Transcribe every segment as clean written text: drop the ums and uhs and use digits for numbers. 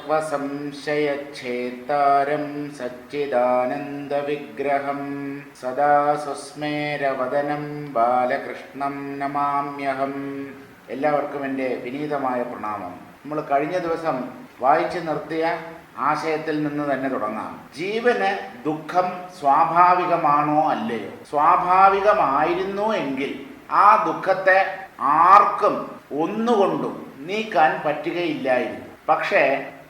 സർവസംശയച്ഛേത്താരം സച്ചിദാനന്ദവിഗ്രഹം സദാ സുസ്മേരവദനം ബാലകൃഷ്ണം നമാമ്യഹം. എല്ലാവർക്കും എൻ്റെ വിനീതമായ പ്രണാമം. നമ്മൾ കഴിഞ്ഞ ദിവസം വായിച്ചു നിർത്തിയ ആശയത്തിൽ നിന്ന് തന്നെ തുടങ്ങാം. ജീവന് ദുഃഖം സ്വാഭാവികമാണോ അല്ലയോ? സ്വാഭാവികമായിരുന്നു എങ്കിൽ ആ ദുഃഖത്തെ ആർക്കും ഒന്നുകൊണ്ടും നീക്കാൻ പറ്റുകയില്ലായിരുന്നു. പക്ഷേ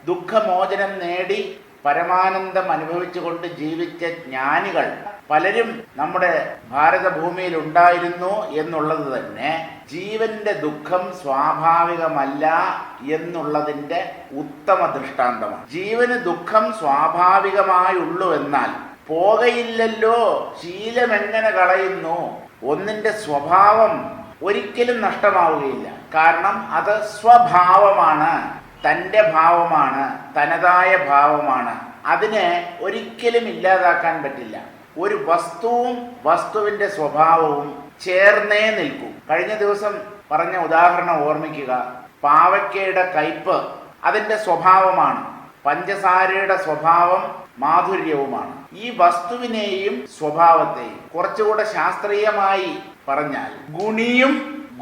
ദുഃഖമോചനം നേടി പരമാനന്ദം അനുഭവിച്ചുകൊണ്ട് ജീവിച്ച ജ്ഞാനികൾ പലരും നമ്മുടെ ഭാരതഭൂമിയിൽ ഉണ്ടായിരുന്നു എന്നുള്ളത് തന്നെ ജീവന്റെ ദുഃഖം സ്വാഭാവികമല്ല എന്നുള്ളതിൻ്റെ ഉത്തമ ദൃഷ്ടാന്തമാണ്. ജീവന് ദുഃഖം സ്വാഭാവികമായുള്ളൂ എന്നാൽ പോകയില്ലല്ലോ, ശീലം എങ്ങനെ കളയുന്നു? ഒന്നിൻ്റെ സ്വഭാവം ഒരിക്കലും നഷ്ടമാവുകയില്ല. കാരണം അത് സ്വഭാവമാണ്, തൻ്റെ ഭാവമാണ്, തനതായ ഭാവമാണ്. അതിനെ ഒരിക്കലും ഇല്ലാതാക്കാൻ പറ്റില്ല. ഒരു വസ്തുവും വസ്തുവിൻ്റെ സ്വഭാവവും ചേർന്നേ നിൽക്കൂ. കഴിഞ്ഞ ദിവസം പറഞ്ഞ ഉദാഹരണം ഓർമ്മിക്കുക. പാവയ്ക്കയുടെ കയ്പ് അതിൻ്റെ സ്വഭാവമാണ്, പഞ്ചസാരയുടെ സ്വഭാവം മാധുര്യവുമാണ്. ഈ വസ്തുവിനെയും സ്വഭാവത്തെയും കുറച്ചുകൂടെ ശാസ്ത്രീയമായി പറഞ്ഞാൽ ഗുണിയും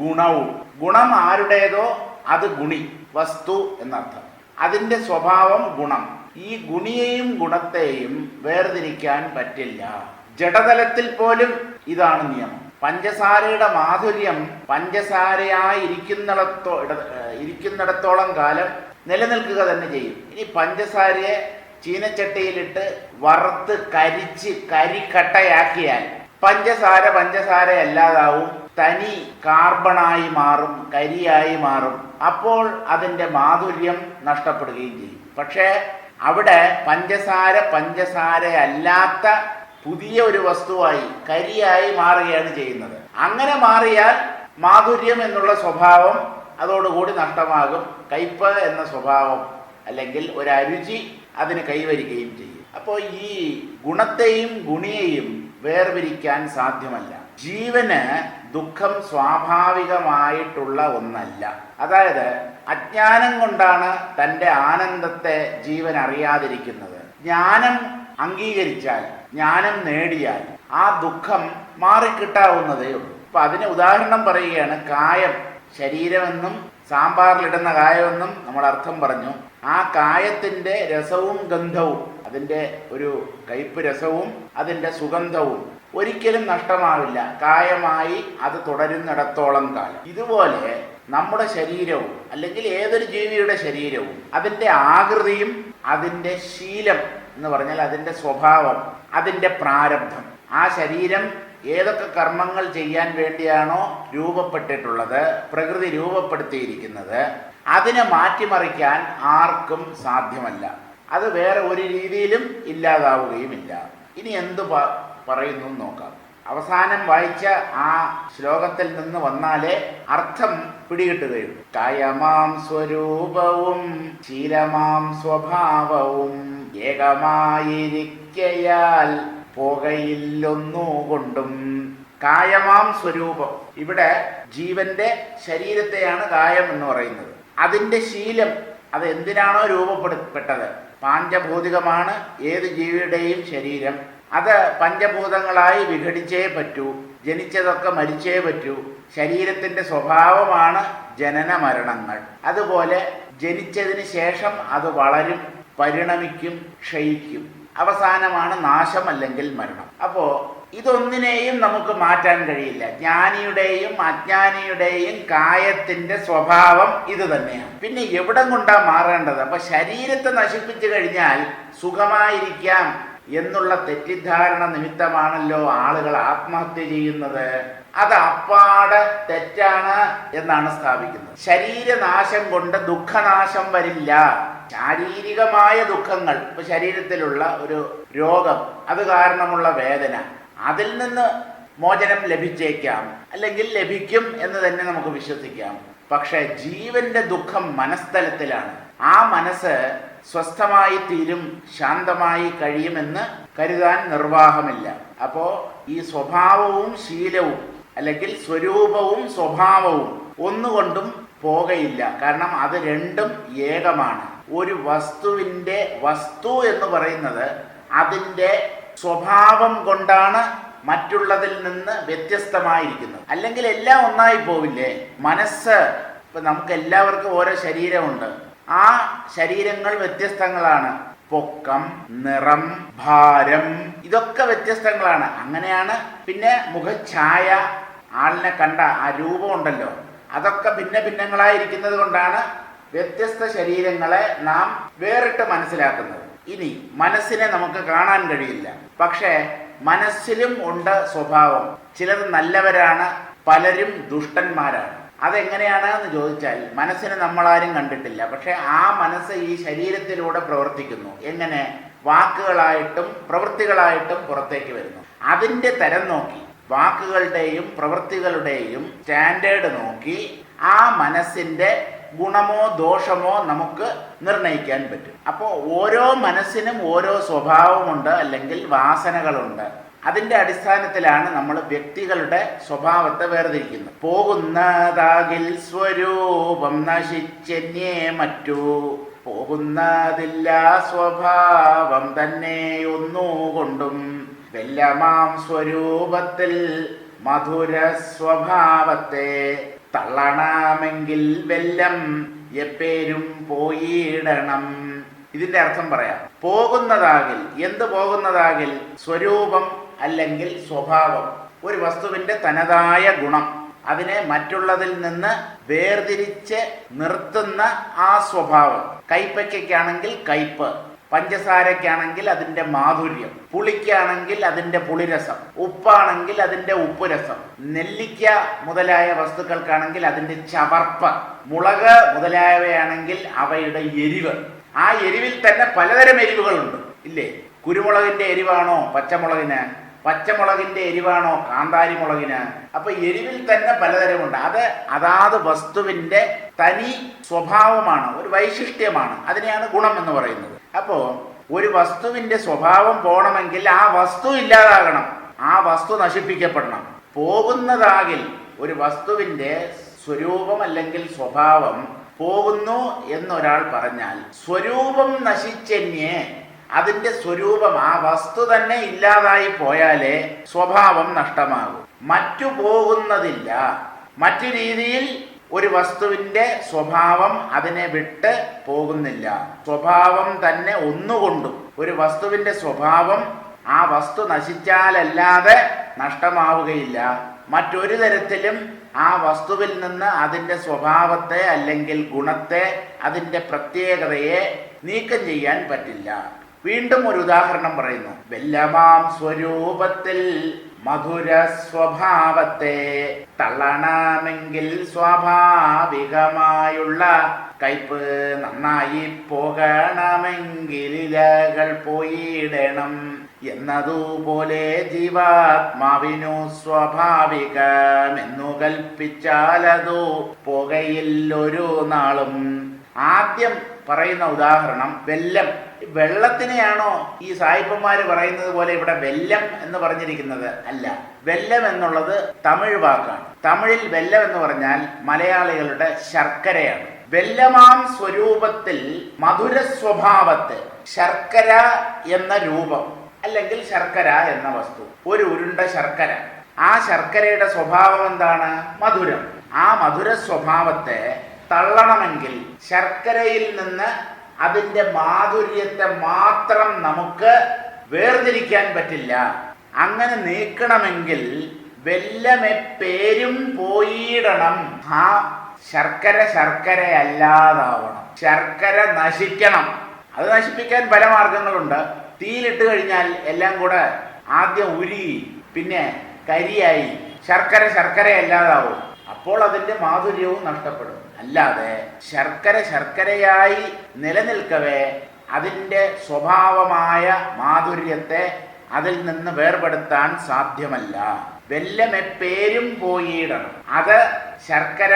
ഗുണവും. ഗുണം ആരുടേതോ അത് ഗുണി, വസ്തു എന്നർത്ഥം. അതിൻ്റെ സ്വഭാവം ഗുണം. ഈ ഗുണിയെയും ഗുണത്തെയും വേർതിരിക്കാൻ പറ്റില്ല. ജഡതലത്തിൽ പോലും ഇതാണ് നിയമം. പഞ്ചസാരയുടെ മാധുര്യം പഞ്ചസാരയായി ഇരിക്കുന്നിടത്തോളം കാലം നിലനിൽക്കുക തന്നെ ചെയ്യും. ഇനി പഞ്ചസാരയെ ചീനച്ചട്ടിയിലിട്ട് വറുത്ത് കരിച്ച് കരിക്കട്ടയാക്കിയാൽ പഞ്ചസാര അല്ലാതാവും, തനി കാർബണായി മാറും, കരിയായി മാറും. അപ്പോൾ അതിൻ്റെ മാധുര്യം നഷ്ടപ്പെടുകയും ചെയ്യും. പക്ഷേ അവിടെ പഞ്ചസാര അല്ലാത്ത പുതിയ ഒരു വസ്തുവായി കരിയായി മാറുകയാണ് ചെയ്യുന്നത്. അങ്ങനെ മാറിയാൽ മാധുര്യം എന്നുള്ള സ്വഭാവം അതോടുകൂടി നഷ്ടമാകും. കയ്പ് എന്ന സ്വഭാവം അല്ലെങ്കിൽ ഒരു അരുചി അതിന് കൈവരികയും ചെയ്യും. അപ്പോൾ ഈ ഗുണത്തെയും ഗുണിയെയും വേർതിരിക്കാൻ സാധ്യമല്ല. ജീവന് ദുഃഖം സ്വാഭാവികമായിട്ടുള്ള ഒന്നല്ല. അതായത് അജ്ഞാനം കൊണ്ടാണ് തൻ്റെ ആനന്ദത്തെ ജീവൻ അറിയാതിരിക്കുന്നത്. ജ്ഞാനം അംഗീകരിച്ചാൽ, ജ്ഞാനം നേടിയാൽ ആ ദുഃഖം മാറിക്കിട്ടാവുന്നതേ ഉള്ളൂ. അപ്പൊ അതിന് ഉദാഹരണം പറയുകയാണ്. കായം, ശരീരമെന്നും സാമ്പാറിലിടുന്ന കായമെന്നും നമ്മൾ അർത്ഥം പറഞ്ഞു. ആ കായത്തിൻ്റെ രസവും ഗന്ധവും, അതിൻ്റെ ഒരു കയ്പ് രസവും അതിൻ്റെ സുഗന്ധവും ഒരിക്കലും നഷ്ടമാവില്ല, കായമായി അത് തുടരുന്നിടത്തോളം കാലം. ഇതുപോലെ നമ്മുടെ ശരീരവും അല്ലെങ്കിൽ ഏതൊരു ജീവിയുടെ ശരീരവും അതിൻ്റെ ആകൃതിയും അതിൻ്റെ ശീലം എന്ന് പറഞ്ഞാൽ അതിൻ്റെ സ്വഭാവം, അതിൻ്റെ പ്രാരബ്ധം, ആ ശരീരം ഏതൊക്കെ കർമ്മങ്ങൾ ചെയ്യാൻ വേണ്ടിയാണോ രൂപപ്പെട്ടിട്ടുള്ളത്, പ്രകൃതി രൂപപ്പെടുത്തിയിരിക്കുന്നത്, അതിനെ മാറ്റിമറിക്കാൻ ആർക്കും സാധ്യമല്ല. അത് വേറെ ഒരു രീതിയിലും ഇല്ലാതാവുകയുമില്ല. ഇനി എന്തു പറയുന്നു നോക്കാം. അവസാനം വായിച്ച ആ ശ്ലോകത്തിൽ നിന്ന് വന്നാലേ അർത്ഥം പിടികിട്ടുകയുള്ളൂ. കായമാം സ്വരൂപവും ശീലമാം സ്വഭാവവും ഏകമായിരിക്കയാൽ പോകയില്ലൊന്നുകൊണ്ടും. കായമാം സ്വരൂപം, ഇവിടെ ജീവന്റെ ശരീരത്തെയാണ് കായം എന്ന് പറയുന്നത്. അതിൻ്റെ ശീലം, അത് എന്തിനാണോ രൂപപ്പെട്ടത്, പാഞ്ചഭൗതികമാണ് ഏത് ജീവിയുടെയും ശരീരം. അത് പഞ്ചഭൂതങ്ങളായി വിഘടിച്ചേ പറ്റൂ, ജനിച്ചതൊക്കെ മരിച്ചേ പറ്റൂ. ശരീരത്തിൻ്റെ സ്വഭാവമാണ് ജനന മരണങ്ങൾ. അതുപോലെ ജനിച്ചതിന് ശേഷം അത് വളരും, പരിണമിക്കും, ക്ഷയിക്കും. അവസാനമാണ് നാശം അല്ലെങ്കിൽ മരണം. അപ്പോൾ ഇതൊന്നിനെയും നമുക്ക് മാറ്റാൻ കഴിയില്ല. ജ്ഞാനിയുടെയും അജ്ഞാനിയുടെയും കായത്തിൻ്റെ സ്വഭാവം ഇത് തന്നെയാണ്. പിന്നെ എവിടം കൊണ്ടാ മാറേണ്ടത്? അപ്പൊ ശരീരത്തെ നശിപ്പിച്ചു കഴിഞ്ഞാൽ സുഖമായിരിക്കാം എന്നുള്ള തെറ്റിദ്ധാരണ നിമിത്തമാണല്ലോ ആളുകൾ ആത്മഹത്യ ചെയ്യുന്നത്. അത് അപ്പാടെ തെറ്റാണ് എന്നാണ് സ്ഥാപിക്കുന്നത്. ശരീരനാശം കൊണ്ട് ദുഃഖനാശം വരില്ല. ശാരീരികമായ ദുഃഖങ്ങൾ, ഇപ്പൊ ശരീരത്തിലുള്ള ഒരു രോഗം, അത് കാരണമുള്ള വേദന, അതിൽ നിന്ന് മോചനം ലഭിച്ചേക്കാം, അല്ലെങ്കിൽ ലഭിക്കും എന്ന് തന്നെ നമുക്ക് വിശ്വസിക്കാം. പക്ഷെ ജീവന്റെ ദുഃഖം മനസ്തലത്തിലാണ്. ആ മനസ്സ് സ്വസ്ഥമായി തീരും, ശാന്തമായി കഴിയുമെന്ന് കരുതാൻ നിർവാഹമില്ല. അപ്പോൾ ഈ സ്വഭാവവും ശീലവും അല്ലെങ്കിൽ സ്വരൂപവും സ്വഭാവവും ഒന്നുകൊണ്ടും പോകയില്ല. കാരണം അത് രണ്ടും ഏകമാണ്. ഒരു വസ്തുവിൻ്റെ വസ്തു എന്ന് പറയുന്നത് അതിൻ്റെ സ്വഭാവം കൊണ്ടാണ് മറ്റുള്ളതിൽ നിന്ന് വ്യത്യസ്തമായിരിക്കുന്നത്. അല്ലെങ്കിൽ എല്ലാം ഒന്നായി പോവില്ലേ? മനസ്സ്, ഇപ്പം നമുക്ക് എല്ലാവർക്കും ഓരോ ശരീരമുണ്ട്. ആ ശരീരങ്ങൾ വ്യത്യസ്തങ്ങളാണ്. പൊക്കം, നിറം, ഭാരം, ഇതൊക്കെ വ്യത്യസ്തങ്ങളാണ്. അങ്ങനെയാണ് പിന്നെ മുഖഛായ, ആളിനെ കണ്ട ആ രൂപമുണ്ടല്ലോ, അതൊക്കെ ഭിന്ന ഭിന്നങ്ങളായിരിക്കുന്നത് കൊണ്ടാണ് വ്യത്യസ്ത ശരീരങ്ങളെ നാം വേറിട്ട് മനസ്സിലാക്കുന്നത്. ഇനി മനസ്സിനെ നമുക്ക് കാണാൻ കഴിയില്ല, പക്ഷേ മനസ്സിലും ഉണ്ട് സ്വഭാവം. ചിലർ നല്ലവരാണ്, പലരും ദുഷ്ടന്മാരാണ്. അതെങ്ങനെയാണ് എന്ന് ചോദിച്ചാൽ, മനസ്സിനെ നമ്മളാരും കണ്ടിട്ടില്ല, പക്ഷെ ആ മനസ്സ് ഈ ശരീരത്തിലൂടെ പ്രവർത്തിക്കുന്നു. എങ്ങനെ? വാക്കുകളായിട്ടും പ്രവൃത്തികളായിട്ടും പുറത്തേക്ക് വരുന്നു. അതിൻ്റെ തരം നോക്കി, വാക്കുകളുടെയും പ്രവൃത്തികളുടെയും സ്റ്റാൻഡേർഡ് നോക്കി ആ മനസ്സിൻ്റെ ഗുണമോ ദോഷമോ നമുക്ക് നിർണയിക്കാൻ പറ്റും. അപ്പോൾ ഓരോ മനസ്സിനും ഓരോ സ്വഭാവമുണ്ട്, അല്ലെങ്കിൽ വാസനകളുണ്ട്. അതിൻ്റെ അടിസ്ഥാനത്തിലാണ് നമ്മൾ വ്യക്തികളുടെ സ്വഭാവത്തെ വേർതിരിക്കുന്നത്. പോകുന്നതാകിൽ സ്വരൂപം നശിച്ചെന്നേ മറ്റു പോകുന്നതില്ല സ്വഭാവം തന്നെ ഒന്നുകൊണ്ടും വെല്ലമാം സ്വരൂപത്തിൽ മധുര സ്വഭാവത്തെ തള്ളണമെങ്കിൽ വെല്ലം എപ്പേരും പോയിടണം. ഇതിന്റെ അർത്ഥം പറയാം. പോകുന്നതാകിൽ, എന്ത് പോകുന്നതാകിൽ? സ്വരൂപം അല്ലെങ്കിൽ സ്വഭാവം, ഒരു വസ്തുവിന്റെ തനതായ ഗുണം, അതിനെ മറ്റുള്ളതിൽ നിന്ന് വേർതിരിച്ച് നിർത്തുന്ന ആ സ്വഭാവം. കൈപ്പയ്ക്കാണെങ്കിൽ കയ്പ്, പഞ്ചസാരയ്ക്കാണെങ്കിൽ അതിൻ്റെ മാധുര്യം, പുളിക്കാണെങ്കിൽ അതിൻ്റെ പുളിരസം, ഉപ്പാണെങ്കിൽ അതിൻ്റെ ഉപ്പുരസം, നെല്ലിക്ക മുതലായ വസ്തുക്കൾക്കാണെങ്കിൽ അതിൻ്റെ ചവർപ്പ്, മുളക് മുതലായവയാണെങ്കിൽ അവയുടെ എരിവ്. ആ എരിവിൽ തന്നെ പലതരം എരിവുകളുണ്ട്, ഇല്ലേ? കുരുമുളകിൻ്റെ എരിവാണോ പച്ചമുളകിന്? പച്ചമുളകിൻ്റെ എരിവാണോ കാന്താരി മുളകിന്? അപ്പൊ എരിവിൽ തന്നെ പലതരമുണ്ട്. അത് അതാത് വസ്തുവിൻ്റെ തനി സ്വഭാവമാണ്, ഒരു വൈശിഷ്ട്യമാണ്. അതിനെയാണ് ഗുണം എന്ന് പറയുന്നത്. അപ്പോൾ ഒരു വസ്തുവിൻ്റെ സ്വഭാവം പോകണമെങ്കിൽ ആ വസ്തു ഇല്ലാതാകണം, ആ വസ്തു നശിപ്പിക്കപ്പെടണം. പോകുന്നതാകിൽ, ഒരു വസ്തുവിൻ്റെ സ്വരൂപം അല്ലെങ്കിൽ സ്വഭാവം പോകുന്നു എന്നൊരാൾ പറഞ്ഞാൽ, സ്വരൂപം നശിച്ചെന്യേ, അതിൻ്റെ സ്വരൂപം, ആ വസ്തു തന്നെ ഇല്ലാതായി പോയാലേ സ്വഭാവം നഷ്ടമാകും. മറ്റു പോകുന്നതില്ല. മറ്റു രീതിയിൽ ഒരു വസ്തുവിൻ്റെ സ്വഭാവം അതിനെ വിട്ട് പോകുന്നില്ല. സ്വഭാവം തന്നെ ഒന്നുകൊണ്ടും, ഒരു വസ്തുവിൻ്റെ സ്വഭാവം ആ വസ്തു നശിച്ചാലല്ലാതെ നഷ്ടമാവുകയില്ല. മറ്റൊരു തരത്തിലും ആ വസ്തുവിൽ നിന്ന് അതിൻ്റെ സ്വഭാവത്തെ അല്ലെങ്കിൽ ഗുണത്തെ, അതിൻ്റെ പ്രത്യേകതയെ നീക്കം ചെയ്യാൻ പറ്റില്ല. വീണ്ടും ഒരു ഉദാഹരണം പറയുന്നു. വെല്ലമാം സ്വരൂപത്തിൽ മധുര സ്വഭാവത്തെ തള്ളണമെങ്കിൽ സ്വാഭാവികമായുള്ള കയ്പ് നന്നായി പോകണമെങ്കിൽ ഇലകൾ പോയിടണം എന്നതുപോലെ ജീവാത്മാവിനു സ്വാഭാവികമെന്നു കൽപ്പിച്ചാലതു പുകയില്ലൊരു നാളും. ആദ്യം പറയുന്ന ഉദാഹരണം വെല്ലം. വെള്ളത്തിനെയാണോ ഈ സായിപ്പന്മാര് പറയുന്നത് പോലെ ഇവിടെ വെല്ലം എന്ന് പറഞ്ഞിരിക്കുന്നത്? അല്ല. വെല്ലം എന്നുള്ളത് തമിഴ് വാക്കാണ്. തമിഴിൽ വെല്ലം എന്ന് പറഞ്ഞാൽ മലയാളികളുടെ ശർക്കരയാണ്. വെല്ലമാം സ്വരൂപത്തിൽ മധുര സ്വഭാവത്തെ, ശർക്കര എന്ന രൂപം അല്ലെങ്കിൽ ശർക്കര എന്ന വസ്തു, ഒരു ഉരുണ്ട ശർക്കര. ആ ശർക്കരയുടെ സ്വഭാവം എന്താണ്? മധുരം. ആ മധുര സ്വഭാവത്തെ തള്ളണമെങ്കിൽ ശർക്കരയിൽ നിന്ന് അതിൻ്റെ മാധുര്യത്തെ മാത്രം നമുക്ക് വേർതിരിക്കാൻ പറ്റില്ല. അങ്ങനെ നീക്കണമെങ്കിൽ വെല്ലമെപ്പേരും പോയിടണം. ആ ശർക്കര ശർക്കരയല്ലാതാവണം. ശർക്കര നശിക്കണം. അത് നശിപ്പിക്കാൻ പല മാർഗങ്ങളുണ്ട്. തീയിലിട്ട് കഴിഞ്ഞാൽ എല്ലാം കൂടെ ആദ്യം ഉരുകി പിന്നെ കരിയായി ശർക്കര ശർക്കരയല്ലാതാവും. അപ്പോൾ അതിൻ്റെ മാധുര്യവും നഷ്ടപ്പെടും. അല്ലാതെ ശർക്കര ശർക്കരയായി നിലനിൽക്കവേ അതിൻ്റെ സ്വഭാവമായ മാധുര്യത്തെ അതിൽ നിന്ന് വേർപെടുത്താൻ സാധ്യമല്ല. വെല്ലമെപ്പേരും പോയിടണം. അത് ശർക്കര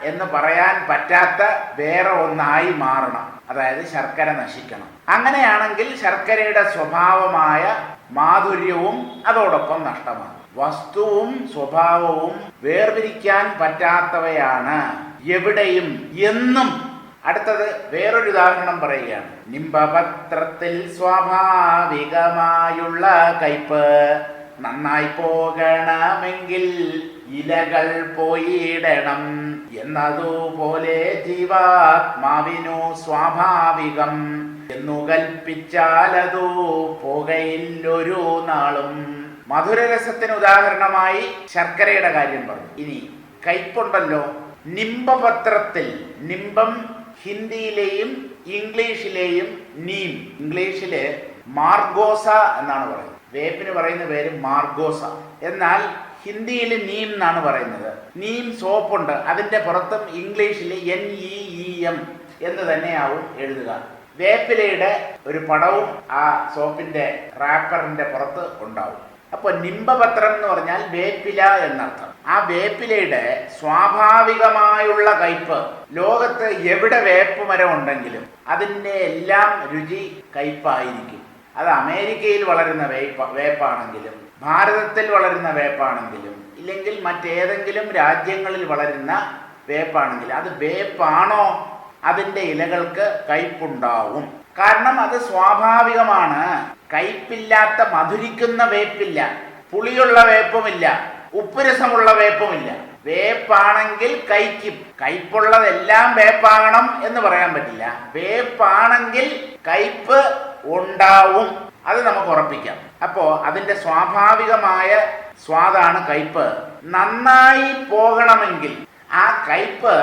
എന്ന് പറയാൻ പറ്റാത്ത വേറെ ഒന്നായി മാറണം. അതായത് ശർക്കര നശിക്കണം. അങ്ങനെയാണെങ്കിൽ ശർക്കരയുടെ സ്വഭാവമായ മാധുര്യവും അതോടൊപ്പം നഷ്ടമാകും. വസ്തുവും സ്വഭാവവും വേർതിരിക്കാൻ പറ്റാത്തവയാണ്. എവിടെയും എന്നും അടുത്തത് വേറൊരു ഉദാഹരണം പറയുകയാണ്. നിംബപത്രത്തിൽ സ്വാഭാവികമായുള്ള കയ്പ് നന്നായി പോകണമെങ്കിൽ ഇലകൾ പോയിടണം എന്നതുപോലെ ജീവാത്മാവിനു സ്വാഭാവികം എന്നു കൽപ്പിച്ചാലതു പോകയില്ലൊരു നാളും. മധുരരസത്തിന് ഉദാഹരണമായി ശർക്കരയുടെ കാര്യം പറഞ്ഞു. ഇനി കയ്പുണ്ടല്ലോ, നിംബപത്രത്തിൽ, നിംബം ഹിന്ദിയിലെയും ഇംഗ്ലീഷിലെയും നീം, ഇംഗ്ലീഷില് മാർഗോസ എന്നാണ് പറയുന്നത്, വേപ്പിന് പറയുന്ന പേര് മാർഗോസ, എന്നാൽ ഹിന്ദിയിൽ നീം എന്നാണ് പറയുന്നത്. നീം സോപ്പുണ്ട്, അതിന്റെ പുറത്തും ഇംഗ്ലീഷിൽ NEEM എന്ന് തന്നെയാവും എഴുതുക. വേപ്പിലയുടെ ഒരു പടവും ആ സോപ്പിന്റെ റാപ്പറിന്റെ പുറത്ത് ഉണ്ടാവും. അപ്പൊ നിംബപത്രം എന്ന് പറഞ്ഞാൽ വേപ്പില എന്നർത്ഥം. ആ വേപ്പിലയുടെ സ്വാഭാവികമായുള്ള കയ്പ്, ലോകത്ത് എവിടെ വേപ്പുമരം ഉണ്ടെങ്കിലും അതിൻ്റെ എല്ലാം രുചി കയ്പായിരിക്കും. അത് അമേരിക്കയിൽ വളരുന്ന വേപ്പാണെങ്കിലും ഭാരതത്തിൽ വളരുന്ന വേപ്പാണെങ്കിലും ഇല്ലെങ്കിൽ മറ്റേതെങ്കിലും രാജ്യങ്ങളിൽ വളരുന്ന വേപ്പാണെങ്കിലും അത് വേപ്പാണോ, അതിൻ്റെ ഇലകൾക്ക് കയ്പുണ്ടാവും. കാരണം അത് സ്വാഭാവികമാണ്. കയ്പില്ലാത്ത മധുരിക്കുന്ന വേപ്പില്ല, പുളിയുള്ള വേപ്പുമില്ല, ഉപ്പുരസമുള്ള വേപ്പുമില്ല. വേപ്പാണെങ്കിൽ കയ്ക്കും. കയ്പുള്ളതെല്ലാം വേപ്പാകണം എന്ന് പറയാൻ പറ്റില്ല. വേപ്പാണെങ്കിൽ കയ്പ് ഉണ്ടാവും, അത് നമുക്ക് ഉറപ്പിക്കാം. അപ്പോ അതിന്റെ സ്വാഭാവികമായ സ്വാദാണ് കയ്പ്. നന്നായി പോകണമെങ്കിൽ, ആ കയ്പ്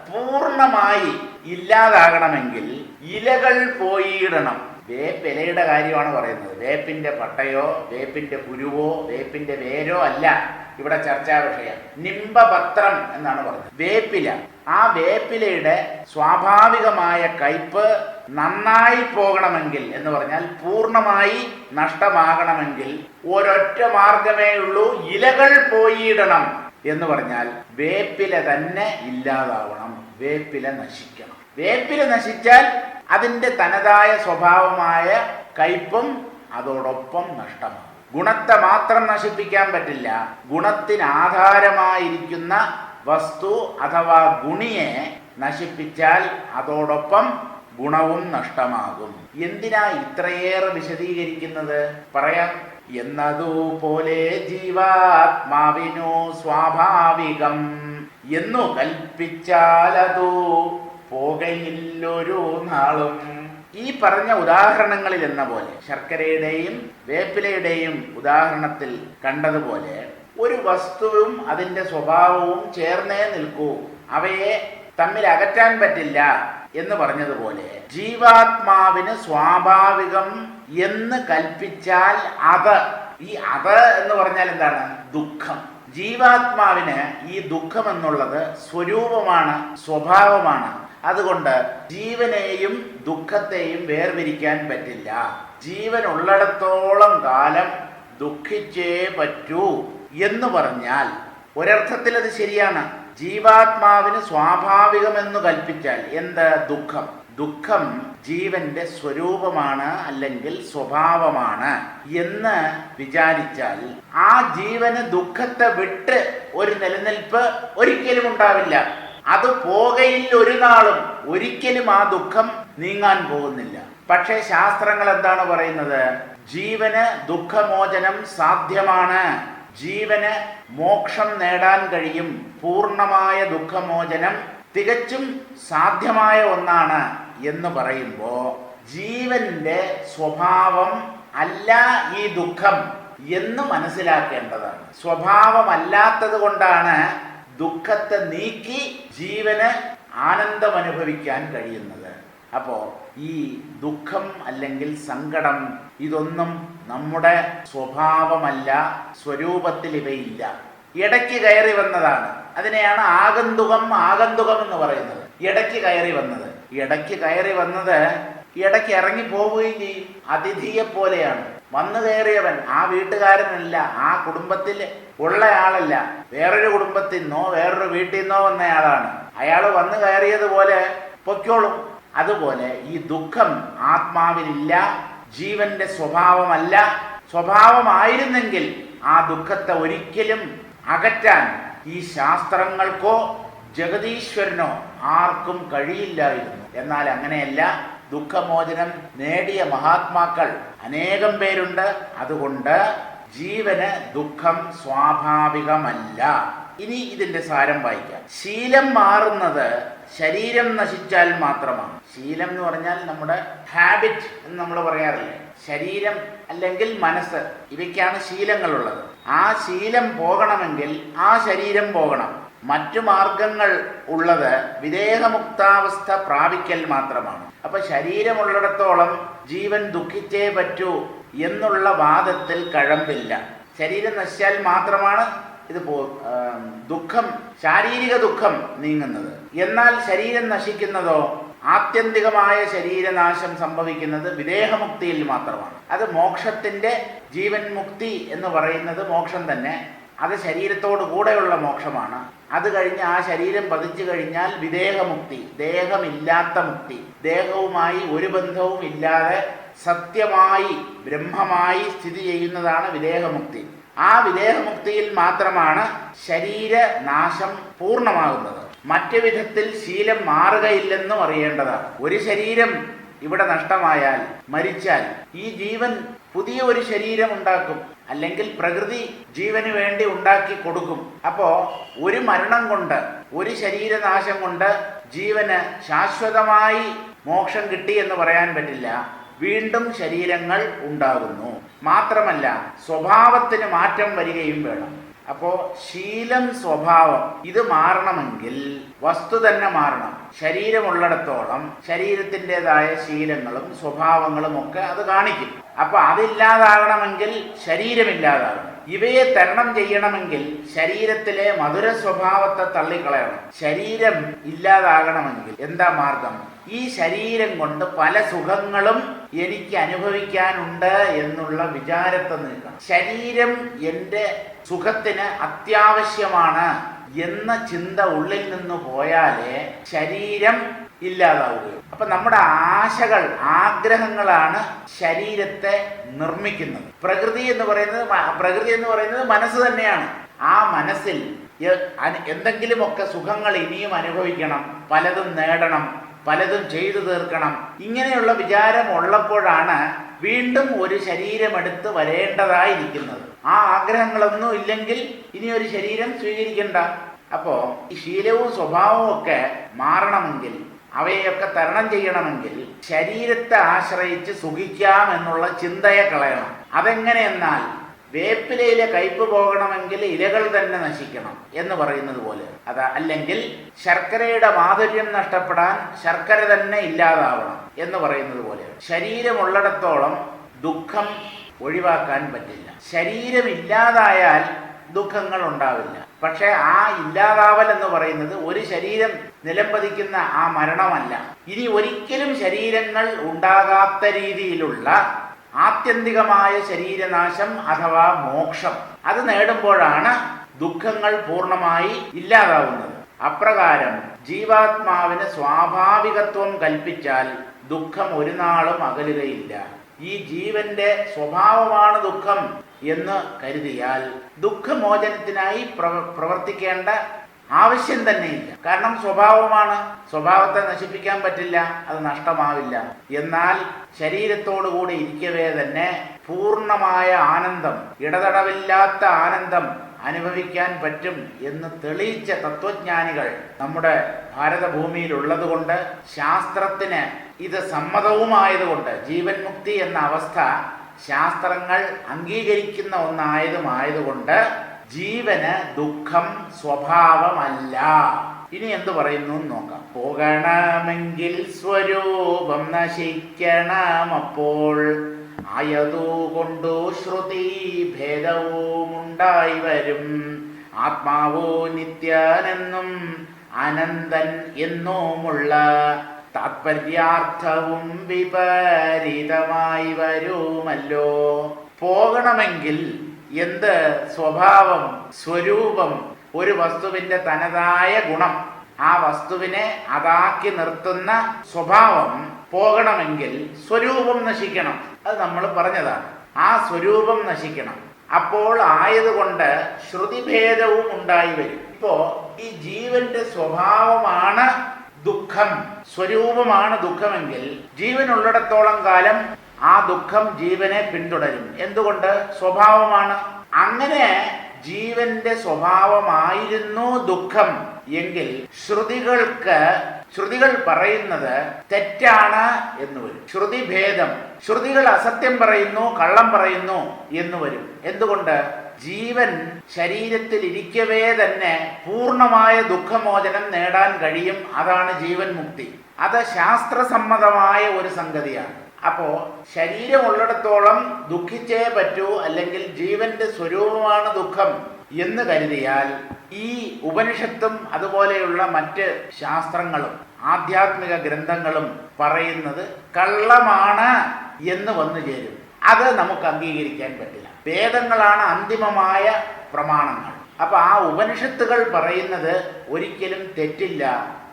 പൂർണ്ണമായി ഇല്ലാതാകണമെങ്കിൽ ഇലകൾ പോയിടണം. വേപ്പിലയുടെ കാര്യമാണ് പറയുന്നത്. വേപ്പിന്റെ പട്ടയോ വേപ്പിന്റെ കുരുവോ വേപ്പിന്റെ വേരോ അല്ല ഇവിടെ ചർച്ചാ വിഷയം. നിംബപത്രം എന്നാണ് പറഞ്ഞത്, വേപ്പില. ആ വേപ്പിലയുടെ സ്വാഭാവികമായ കയ്പ് നന്നായി പോകണമെങ്കിൽ എന്ന് പറഞ്ഞാൽ പൂർണ്ണമായി നഷ്ടമാകണമെങ്കിൽ ഒരൊറ്റ മാർഗമേ ഉള്ളൂ, ഇലകൾ പോയിടണം എന്ന് പറഞ്ഞാൽ വേപ്പില തന്നെ ഇല്ലാതാവണം, വേപ്പില നശിക്കണം. വേപ്പില നശിച്ചാൽ അതിൻ്റെ തനതായ സ്വഭാവമായ കയ്പും അതോടൊപ്പം നഷ്ടമാകും. ഗുണത്തെ മാത്രം നശിപ്പിക്കാൻ പറ്റില്ല, ഗുണത്തിന് ആധാരമായിരിക്കുന്ന വസ്തു അഥവാ ഗുണിയെ നശിപ്പിച്ചാൽ അതോടൊപ്പം ഗുണവും നഷ്ടമാകും. എന്തിനാ ഇത്രയേറെ വിശദീകരിക്കുന്നത്? പറയാം. എന്നതുപോലെ ജീവാത്മാവിനു സ്വാഭാവികം എന്നു കൽപ്പിച്ചാലതു പോകയില്ലൊരു നാളും. ഈ പറഞ്ഞ ഉദാഹരണങ്ങളിൽ എന്ന പോലെ, ശർക്കരയുടെയും വേപ്പിലയുടെയും ഉദാഹരണത്തിൽ കണ്ടതുപോലെ, ഒരു വസ്തുവും അതിൻ്റെ സ്വഭാവവും ചേർന്നേ നിൽക്കൂ, അവയെ തമ്മിൽ അകറ്റാൻ പറ്റില്ല എന്ന് പറഞ്ഞതുപോലെ ജീവാത്മാവിന് സ്വാഭാവികം എന്ന് കൽപ്പിച്ചാൽ ഈ എന്ന് പറഞ്ഞാൽ എന്താണ്? ദുഃഖം. ജീവാത്മാവിന് ഈ ദുഃഖം എന്നുള്ളത് സ്വരൂപമാണ്, സ്വഭാവമാണ്. അതുകൊണ്ട് ജീവനെയും ദുഃഖത്തെയും വേർതിരിക്കാൻ പറ്റില്ല. ജീവൻ ഉള്ളിടത്തോളം കാലം ദുഃഖിച്ചേ പറ്റൂ എന്ന് പറഞ്ഞാൽ ഒരർത്ഥത്തിൽ അത് ശരിയാണ്. ജീവാത്മാവിന് സ്വാഭാവികമെന്ന് കൽപ്പിച്ചാൽ എന്ത്? ദുഃഖം. ദുഃഖം ജീവന്റെ സ്വരൂപമാണ് അല്ലെങ്കിൽ സ്വഭാവമാണ് എന്ന് വിചാരിച്ചാൽ ആ ജീവന് ദുഃഖത്തെ വിട്ട് ഒരു നിലനിൽപ്പ് ഒരിക്കലും ഉണ്ടാവില്ല. അത് പോകയില്ല ഒരു നാളും. ഒരിക്കലും ആ ദുഃഖം നീങ്ങാൻ പോകുന്നില്ല. പക്ഷേ ശാസ്ത്രങ്ങൾ എന്താണ് പറയുന്നത്? ജീവന് ദുഃഖമോചനം സാധ്യമാണ്, ജീവന് മോക്ഷം നേടാൻ കഴിയും, പൂർണ്ണമായ ദുഃഖമോചനം തികച്ചും സാധ്യമായ ഒന്നാണ് എന്ന് പറയുമ്പോൾ ജീവന്റെ സ്വഭാവം അല്ല ഈ ദുഃഖം എന്ന് മനസ്സിലാക്കേണ്ടതാണ്. സ്വഭാവമല്ലാത്തത് കൊണ്ടാണ് ദുഃഖത്തെ നീക്കി ജീവന് ആനന്ദം അനുഭവിക്കാൻ കഴിയുന്നത്. അപ്പോൾ ഈ ദുഃഖം അല്ലെങ്കിൽ സങ്കടം ഇതൊന്നും നമ്മുടെ സ്വഭാവമല്ല, സ്വരൂപത്തിൽ ഇവയില്ല. ഇടയ്ക്ക് കയറി വന്നതാണ്. അതിനെയാണ് ആഗന്തുകം എന്ന് പറയുന്നത്. ഇടയ്ക്ക് കയറി വന്നത്. ഇടയ്ക്ക് ഇറങ്ങി പോവുകയും ചെയ്യും. അതിഥിയെ പോലെയാണ്. വന്നു കയറിയവൻ ആ വീട്ടുകാരനല്ല, ആ കുടുംബത്തിൽ ഉള്ളയാളല്ല, വേറൊരു കുടുംബത്തിൽ നിന്നോ വേറൊരു വീട്ടിൽ നിന്നോ വന്നയാളാണ്. അയാൾ വന്നു കയറിയതുപോലെ പൊയ്ക്കോളും. അതുപോലെ ഈ ദുഃഖം ആത്മാവിനില്ല, ജീവന്റെ സ്വഭാവമല്ല. സ്വഭാവമായിരുന്നെങ്കിൽ ആ ദുഃഖത്തെ ഒരിക്കലും അകറ്റാൻ ഈ ശാസ്ത്രങ്ങൾക്കോ ജഗദീശ്വരനോ ആർക്കും കഴിയില്ലായിരുന്നു. എന്നാൽ അങ്ങനെയല്ല, ദുഃഖമോചനം നേടിയ മഹാത്മാക്കൾ അനേകം പേരുണ്ട്. അതുകൊണ്ട് ജീവന് ദുഃഖം സ്വാഭാവികമല്ല. ഇനി ഇതിന്റെ സാരം വായിക്കാം. ശീലം മാറുന്നത് ശരീരം നശിച്ചാൽ മാത്രമാണ്. ശീലം എന്ന് പറഞ്ഞാൽ നമ്മുടെ ഹാബിറ്റ് എന്ന് നമ്മൾ പറയാറില്ലേ, ശരീരം അല്ലെങ്കിൽ മനസ്സ്, ഇവയ്ക്കാണ് ശീലങ്ങളുള്ളത്. ആ ശീലം പോകണമെങ്കിൽ ആ ശരീരം പോകണം. മറ്റു മാർഗങ്ങൾ ഉള്ളത് വിദേഹമുക്താവസ്ഥ പ്രാപിക്കൽ മാത്രമാണ്. അപ്പൊ ശരീരമുള്ളിടത്തോളം ജീവൻ ദുഃഖിച്ചേ പറ്റൂ എന്നുള്ള വാദത്തിൽ കഴമ്പില്ല. ശരീരം നശിച്ചാൽ മാത്രമാണ് ഇത് ദുഃഖം, ശാരീരിക ദുഃഖം നീങ്ങുന്നത്. എന്നാൽ ശരീരം നശിക്കുന്നതോ, ആത്യന്തികമായ ശരീരനാശം സംഭവിക്കുന്നത് വിദേഹമുക്തിയിൽ മാത്രമാണ്. അത് മോക്ഷത്തിന്റെ ജീവൻ മുക്തി എന്ന് പറയുന്നത് മോക്ഷം തന്നെ. അത് ശരീരത്തോടു കൂടെയുള്ള മോക്ഷമാണ്. അത് കഴിഞ്ഞ് ആ ശരീരം പതിച്ചു കഴിഞ്ഞാൽ വിദേഹമുക്തി, ദേഹമില്ലാത്ത മുക്തി. ദേഹവുമായി ഒരു ബന്ധവും ഇല്ലാതെ സത്യമായി ബ്രഹ്മമായി സ്ഥിതി ചെയ്യുന്നതാണ് വിദേഹമുക്തി. ആ വിദേഹമുക്തിയിൽ മാത്രമാണ് ശരീരനാശം പൂർണ്ണമാകുന്നത്. മറ്റു വിധത്തിൽ ശീലം മാറുകയില്ലെന്നും അറിയേണ്ടതാണ്. ഒരു ശരീരം ഇവിടെ നഷ്ടമായാൽ, മരിച്ചാൽ, ഈ ജീവൻ പുതിയ ഒരു ശരീരം ഉണ്ടാക്കും, അല്ലെങ്കിൽ പ്രകൃതി ജീവന് വേണ്ടി ഉണ്ടാക്കി കൊടുക്കും. അപ്പോ ഒരു മരണം കൊണ്ട്, ഒരു ശരീരനാശം കൊണ്ട് ജീവന് ശാശ്വതമായി മോക്ഷം കിട്ടി എന്ന് പറയാൻ പറ്റില്ല. വീണ്ടും ശരീരങ്ങൾ ഉണ്ടാകുന്നു. മാത്രമല്ല സ്വഭാവത്തിന് മാറ്റം വരികയും വേണം. അപ്പോ ശീലം, സ്വഭാവം ഇത് മാറണമെങ്കിൽ വസ്തു തന്നെ മാറണം. ശരീരമുള്ളിടത്തോളം ശരീരത്തിൻ്റെതായ ശീലങ്ങളും സ്വഭാവങ്ങളും ഒക്കെ അത് കാണിക്കും. അപ്പൊ അതില്ലാതാകണമെങ്കിൽ ശരീരമില്ലാതാകണം. ഇവയെ തരണം ചെയ്യണമെങ്കിൽ ശരീരത്തിലെ മധുര സ്വഭാവത്തെ തള്ളിക്കളയണം. ശരീരം ഇല്ലാതാകണമെങ്കിൽ എന്താ മാർഗം? ഈ ശരീരം കൊണ്ട് പല സുഖങ്ങളും എനിക്ക് അനുഭവിക്കാനുണ്ട് എന്നുള്ള വിചാരത്തെ നീക്കണം. ശരീരം എൻ്റെ സുഖത്തിന് അത്യാവശ്യമാണ് എന്ന ചിന്ത ഉള്ളിൽ നിന്ന് പോയാലേ ശരീരം ഇല്ലാതാവുകയും. അപ്പൊ നമ്മുടെ ആശകൾ, ആഗ്രഹങ്ങളാണ് ശരീരത്തെ നിർമ്മിക്കുന്നത്. പ്രകൃതി എന്ന് പറയുന്നത് മനസ്സ് തന്നെയാണ്. ആ മനസ്സിൽ എന്തെങ്കിലുമൊക്കെ സുഖങ്ങൾ ഇനിയും അനുഭവിക്കണം, പലതും നേടണം, പലതും ചെയ്തു തീർക്കണം, ഇങ്ങനെയുള്ള വിചാരം ഉള്ളപ്പോഴാണ് വീണ്ടും ഒരു ശരീരമെടുത്ത് വരേണ്ടതായിരിക്കുന്നത്. ആ ആഗ്രഹങ്ങളൊന്നും ഇല്ലെങ്കിൽ ഇനി ഒരു ശരീരം സ്വീകരിക്കണ്ട. അപ്പോ ഈ ശീലവും സ്വഭാവവും ഒക്കെ മാറണമെങ്കിൽ, അവയൊക്കെ തരണം ചെയ്യണമെങ്കിൽ ശരീരത്തെ ആശ്രയിച്ച് സുഖിക്കാം എന്നുള്ള ചിന്തയെ കളയണം. അതെങ്ങനെയെന്നാൽ, വേപ്പിലയിലെ കയ്പ് പോകണമെങ്കിൽ ഇലകൾ തന്നെ നശിക്കണം എന്ന് പറയുന്നത് പോലെ, അല്ലെങ്കിൽ ശർക്കരയുടെ മാധുര്യം നഷ്ടപ്പെടാൻ ശർക്കര തന്നെ ഇല്ലാതാവണം എന്ന് പറയുന്നത് പോലെ, ശരീരമുള്ളിടത്തോളം ദുഃഖം ഒഴിവാക്കാൻ പറ്റില്ല. ശരീരമില്ലാതായാൽ ദുഃഖങ്ങൾ ഉണ്ടാവില്ല. പക്ഷെ ആ ഇല്ലാതാവൽ എന്ന് പറയുന്നത് ഒരു ശരീരം നിലംപതിക്കുന്ന ആ മരണമല്ല. ഇനി ഒരിക്കലും ശരീരങ്ങൾ ഉണ്ടാകാത്ത രീതിയിലുള്ള ആത്യന്തികമായ ശരീരനാശം അഥവാ മോക്ഷം, അത് നേടുമ്പോഴാണ് ദുഃഖങ്ങൾ പൂർണ്ണമായി ഇല്ലാതാവുന്നത്. അപ്രകാരം ജീവാത്മാവിന് സ്വാഭാവികത്വം കൽപ്പിച്ചാൽ ദുഃഖം ഒരു നാളും അകലുകയില്ല. ഈ ജീവന്റെ സ്വഭാവമാണ് ദുഃഖം എന്ന് കരുതിയാൽ ദുഃഖമോചനത്തിനായി പ്രവർത്തിക്കേണ്ട ആവശ്യം തന്നെയില്ല. കാരണം സ്വഭാവമാണ്, സ്വഭാവത്തെ നശിപ്പിക്കാൻ പറ്റില്ല, അത് നഷ്ടമാവില്ല. എന്നാൽ ശരീരത്തോടുകൂടി ഇരിക്കവേ തന്നെ പൂർണ്ണമായ ആനന്ദം, ഇടതടവില്ലാത്ത ആനന്ദം അനുഭവിക്കാൻ പറ്റും എന്ന് തെളിയിച്ച തത്വജ്ഞാനികൾ നമ്മുടെ ഭാരതഭൂമിയിൽ ഉള്ളതുകൊണ്ട്, ശാസ്ത്രത്തിന് ഇത് സമ്മതവുമായതുകൊണ്ട്, ജീവൻ മുക്തി എന്ന അവസ്ഥ ശാസ്ത്രങ്ങൾ അംഗീകരിക്കുന്ന ഒന്നായതുകൊണ്ട് ജീവന് ദുഃഖം സ്വഭാവമല്ല. ഇനി എന്തു പറയുന്നു നോക്കാം. പോകണമെങ്കിൽ സ്വരൂപം നശിക്കണമപ്പോൾ ആയതുകൊണ്ടു ശ്രുതി ഭേദവും ഉണ്ടായി വരും. ആത്മാവോ നിത്യനെന്നും അനന്തൻ എന്നുമുള്ള താത്പര്യാർത്ഥവും വിപരീതമായി വരുമല്ലോ. പോകണമെങ്കിൽ എന്ത്? സ്വഭാവം, സ്വരൂപം, ഒരു വസ്തുവിന്റെ തനതായ ഗുണം, ആ വസ്തുവിനെ അതാക്കി നിർത്തുന്ന സ്വഭാവം പോകണമെങ്കിൽ സ്വരൂപം നശിക്കണം. അത് നമ്മൾ പറഞ്ഞതാണ്. ആ സ്വരൂപം നശിക്കണം. അപ്പോൾ ആയതുകൊണ്ട് ശ്രുതിഭേദവും ഉണ്ടായി വരും. ഇപ്പോ ഈ ജീവന്റെ സ്വഭാവമാണ് ദുഃഖം, സ്വരൂപമാണ് ദുഃഖമെങ്കിൽ ജീവനുള്ളിടത്തോളം കാലം ആ ദുഃഖം ജീവനെ പിന്തുടരും. എന്തുകൊണ്ട്? സ്വഭാവമാണ്. അങ്ങനെ ജീവന്റെ സ്വഭാവമായിരുന്നു ദുഃഖം എങ്കിൽ ശ്രുതികൾ പറയുന്നത് തെറ്റാണ് എന്ന് വരും. ശ്രുതിഭേദം, ശ്രുതികൾ അസത്യം പറയുന്നു, കള്ളം പറയുന്നു എന്ന് വരും. എന്തുകൊണ്ട്? ജീവൻ ശരീരത്തിൽ ഇരിക്കവേ തന്നെ പൂർണ്ണമായ ദുഃഖമോചനം നേടാൻ കഴിയും. അതാണ് ജീവൻ മുക്തി. അത് ശാസ്ത്രസമ്മതമായ ഒരു സംഗതിയാണ്. അപ്പോ ശരീരമുള്ളിടത്തോളം ദുഃഖിച്ചേ പറ്റൂ, അല്ലെങ്കിൽ ജീവന്റെ സ്വരൂപമാണ് ദുഃഖം എന്ന് കരുതിയാൽ ഈ ഉപനിഷത്തും അതുപോലെയുള്ള മറ്റ് ശാസ്ത്രങ്ങളും ആധ്യാത്മിക ഗ്രന്ഥങ്ങളും പറയുന്നത് കള്ളമാണ് എന്ന് വന്നു ചേരും. അത് നമുക്ക് അംഗീകരിക്കാൻ പറ്റില്ല. വേദങ്ങളാണ് അന്തിമമായ പ്രമാണങ്ങൾ. അപ്പൊ ആ ഉപനിഷത്തുകൾ പറയുന്നത് ഒരിക്കലും തെറ്റില്ല.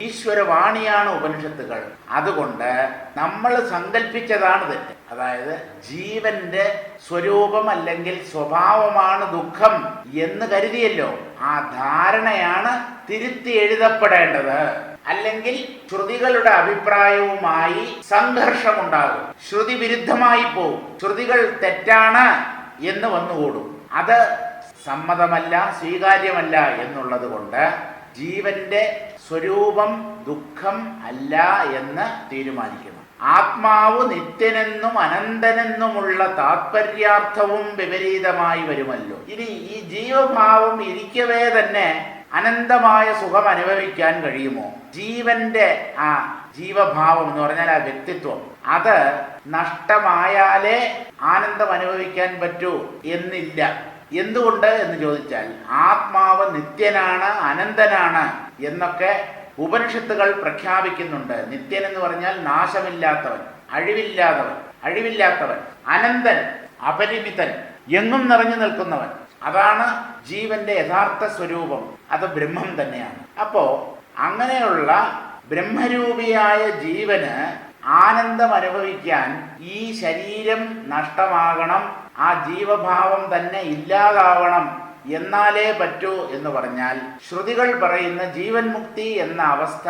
ഈശ്വരവാണിയാണ് ഉപനിഷത്തുകൾ. അതുകൊണ്ട് നമ്മൾ സങ്കല്പിച്ചതാണ് തെറ്റ്. അതായത് ജീവന്റെ സ്വരൂപം അല്ലെങ്കിൽ സ്വഭാവമാണ് ദുഃഖം എന്ന് കരുതിയല്ലോ, ആ ധാരണയാണ് തിരുത്തി എഴുതപ്പെടേണ്ടത്. അല്ലെങ്കിൽ ശ്രുതികളുടെ അഭിപ്രായവുമായി സംഘർഷമുണ്ടാകും, ശ്രുതി വിരുദ്ധമായി പോകും, ശ്രുതികൾ തെറ്റാണ് എന്ന് വന്നുകൂടും. അത് സമ്മതമല്ല, സ്വീകാര്യമല്ല എന്നുള്ളത് കൊണ്ട് ജീവന്റെ സ്വരൂപം ദുഃഖം അല്ല എന്ന് തീരുമാനിക്കുന്നു. ആത്മാവ് നിത്യനെന്നും അനന്തനെന്നുമുള്ള താത്പര്യാർത്ഥവും വിപരീതമായി വരുമല്ലോ. ഇനി ഈ ജീവഭാവം ഇരിക്കവേ തന്നെ അനന്തമായ സുഖം അനുഭവിക്കാൻ കഴിയുമോ? ജീവന്റെ ആ ജീവഭാവം എന്ന് പറഞ്ഞാൽ ആ വ്യക്തിത്വം, അത് നഷ്ടമായാലേ ആനന്ദം അനുഭവിക്കാൻ പറ്റൂ എന്നില്ല. എന്തുകൊണ്ട് എന്ന് ചോദിച്ചാൽ ആത്മാവ് നിത്യനാണ്, അനന്തനാണ് എന്നൊക്കെ ഉപനിഷത്തുകൾ പ്രഖ്യാപിക്കുന്നുണ്ട്. നിത്യൻ എന്ന് പറഞ്ഞാൽ നാശമില്ലാത്തവൻ, അഴിവില്ലാത്തവൻ, അനന്തൻ, അപരിമിതൻ, എങ്ങും നിറഞ്ഞു നിൽക്കുന്നവൻ. അതാണ് ജീവന്റെ യഥാർത്ഥ സ്വരൂപം. അത് ബ്രഹ്മം തന്നെയാണ്. അപ്പോ അങ്ങനെയുള്ള ബ്രഹ്മരൂപിയായ ജീവന് ആനന്ദം അനുഭവിക്കാൻ ഈ ശരീരം നഷ്ടമാകണം, ആ ജീവഭാവം തന്നെ ഇല്ലാതാവണം, എന്നാലേ പറ്റൂ എന്ന് പറഞ്ഞാൽ ശ്രുതികൾ പറയുന്ന ജീവൻ മുക്തി എന്ന അവസ്ഥ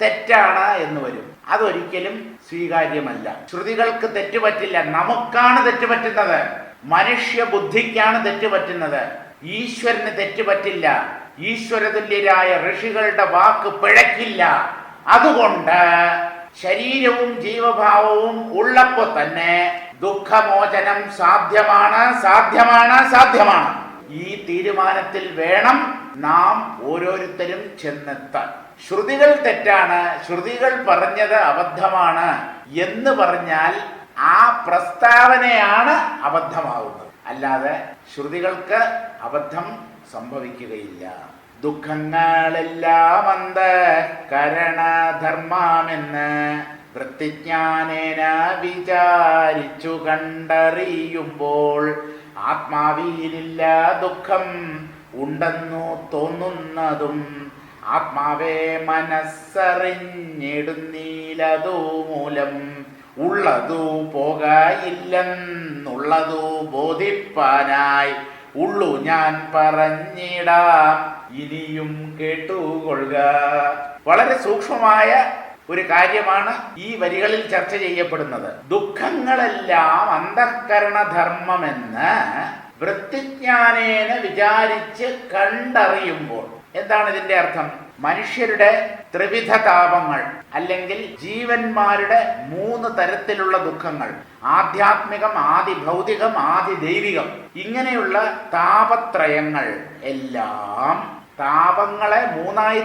തെറ്റാണ് എന്ന് വരും. അതൊരിക്കലും സ്വീകാര്യമല്ല. ശ്രുതികൾക്ക് തെറ്റുപറ്റില്ല, നമുക്കാണ് തെറ്റുപറ്റുന്നത്. മനുഷ്യ ബുദ്ധിക്കാണ് തെറ്റുപറ്റുന്നത്. ഈശ്വരന് തെറ്റുപറ്റില്ല. ഈശ്വരതുല്യരായ ഋഷികളുടെ വാക്ക് പിഴക്കില്ല. അതുകൊണ്ട് ശരീരവും ജീവഭാവവും ഉള്ളപ്പോൾ തന്നെ ദുഃഖമോചനം സാധ്യമാണ്. ഈ തീരുമാനത്തിൽ വേണം നാം ഓരോരുത്തരും ചെന്നെത്താൻ. ശ്രുതികൾ തെറ്റാണ്, ശ്രുതികൾ പറഞ്ഞത് അബദ്ധമാണ് എന്ന് പറഞ്ഞാൽ ആ പ്രസ്താവനയാണ് അബദ്ധമാവുന്നത്, അല്ലാതെ ശ്രുതികൾക്ക് അബദ്ധം സംഭവിക്കുകയില്ല. ദുഃഖങ്ങളെല്ലാം അന്തഃകരണധർമ്മമെന്ന് വൃത്തിജ്ഞാനേന വിചാരിച്ചു കണ്ടറിയുമ്പോൾ ആത്മാവിലില്ല ദുഃഖം ഉണ്ടെന്നു തോന്നുന്നതും ആത്മാവെ മനസ്സറിഞ്ഞിടുന്നീലതു മൂലം ഉള്ളതു പോകയില്ലെന്നുള്ളതു ബോധിപ്പാനായി ഉള്ളു ഞാൻ പറഞ്ഞിടാം, ഇനിയും കേട്ടുകൊള്ളുക. വളരെ സൂക്ഷ്മമായ ഒരു കാര്യമാണ് ഈ വരികളിൽ ചർച്ച ചെയ്യപ്പെടുന്നത്. ദുഃഖങ്ങളെല്ലാം അന്തഃകരണധർമ്മമെന്ന് വൃത്തിജ്ഞാനേന വിചാരിച്ച് കണ്ടറിയുമ്പോൾ എന്താണ് ഇതിന്റെ അർത്ഥം? മനുഷ്യരുടെ ത്രിവിധ താപങ്ങൾ അല്ലെങ്കിൽ ജീവന്മാരുടെ 3 തരത്തിലുള്ള ദുഃഖങ്ങൾ, ആധ്യാത്മികം, ആദി ഭൗതികം, ആദി ദൈവികം, ഇങ്ങനെയുള്ള താപത്രയങ്ങൾ എല്ലാം താപങ്ങളെ 3ആയി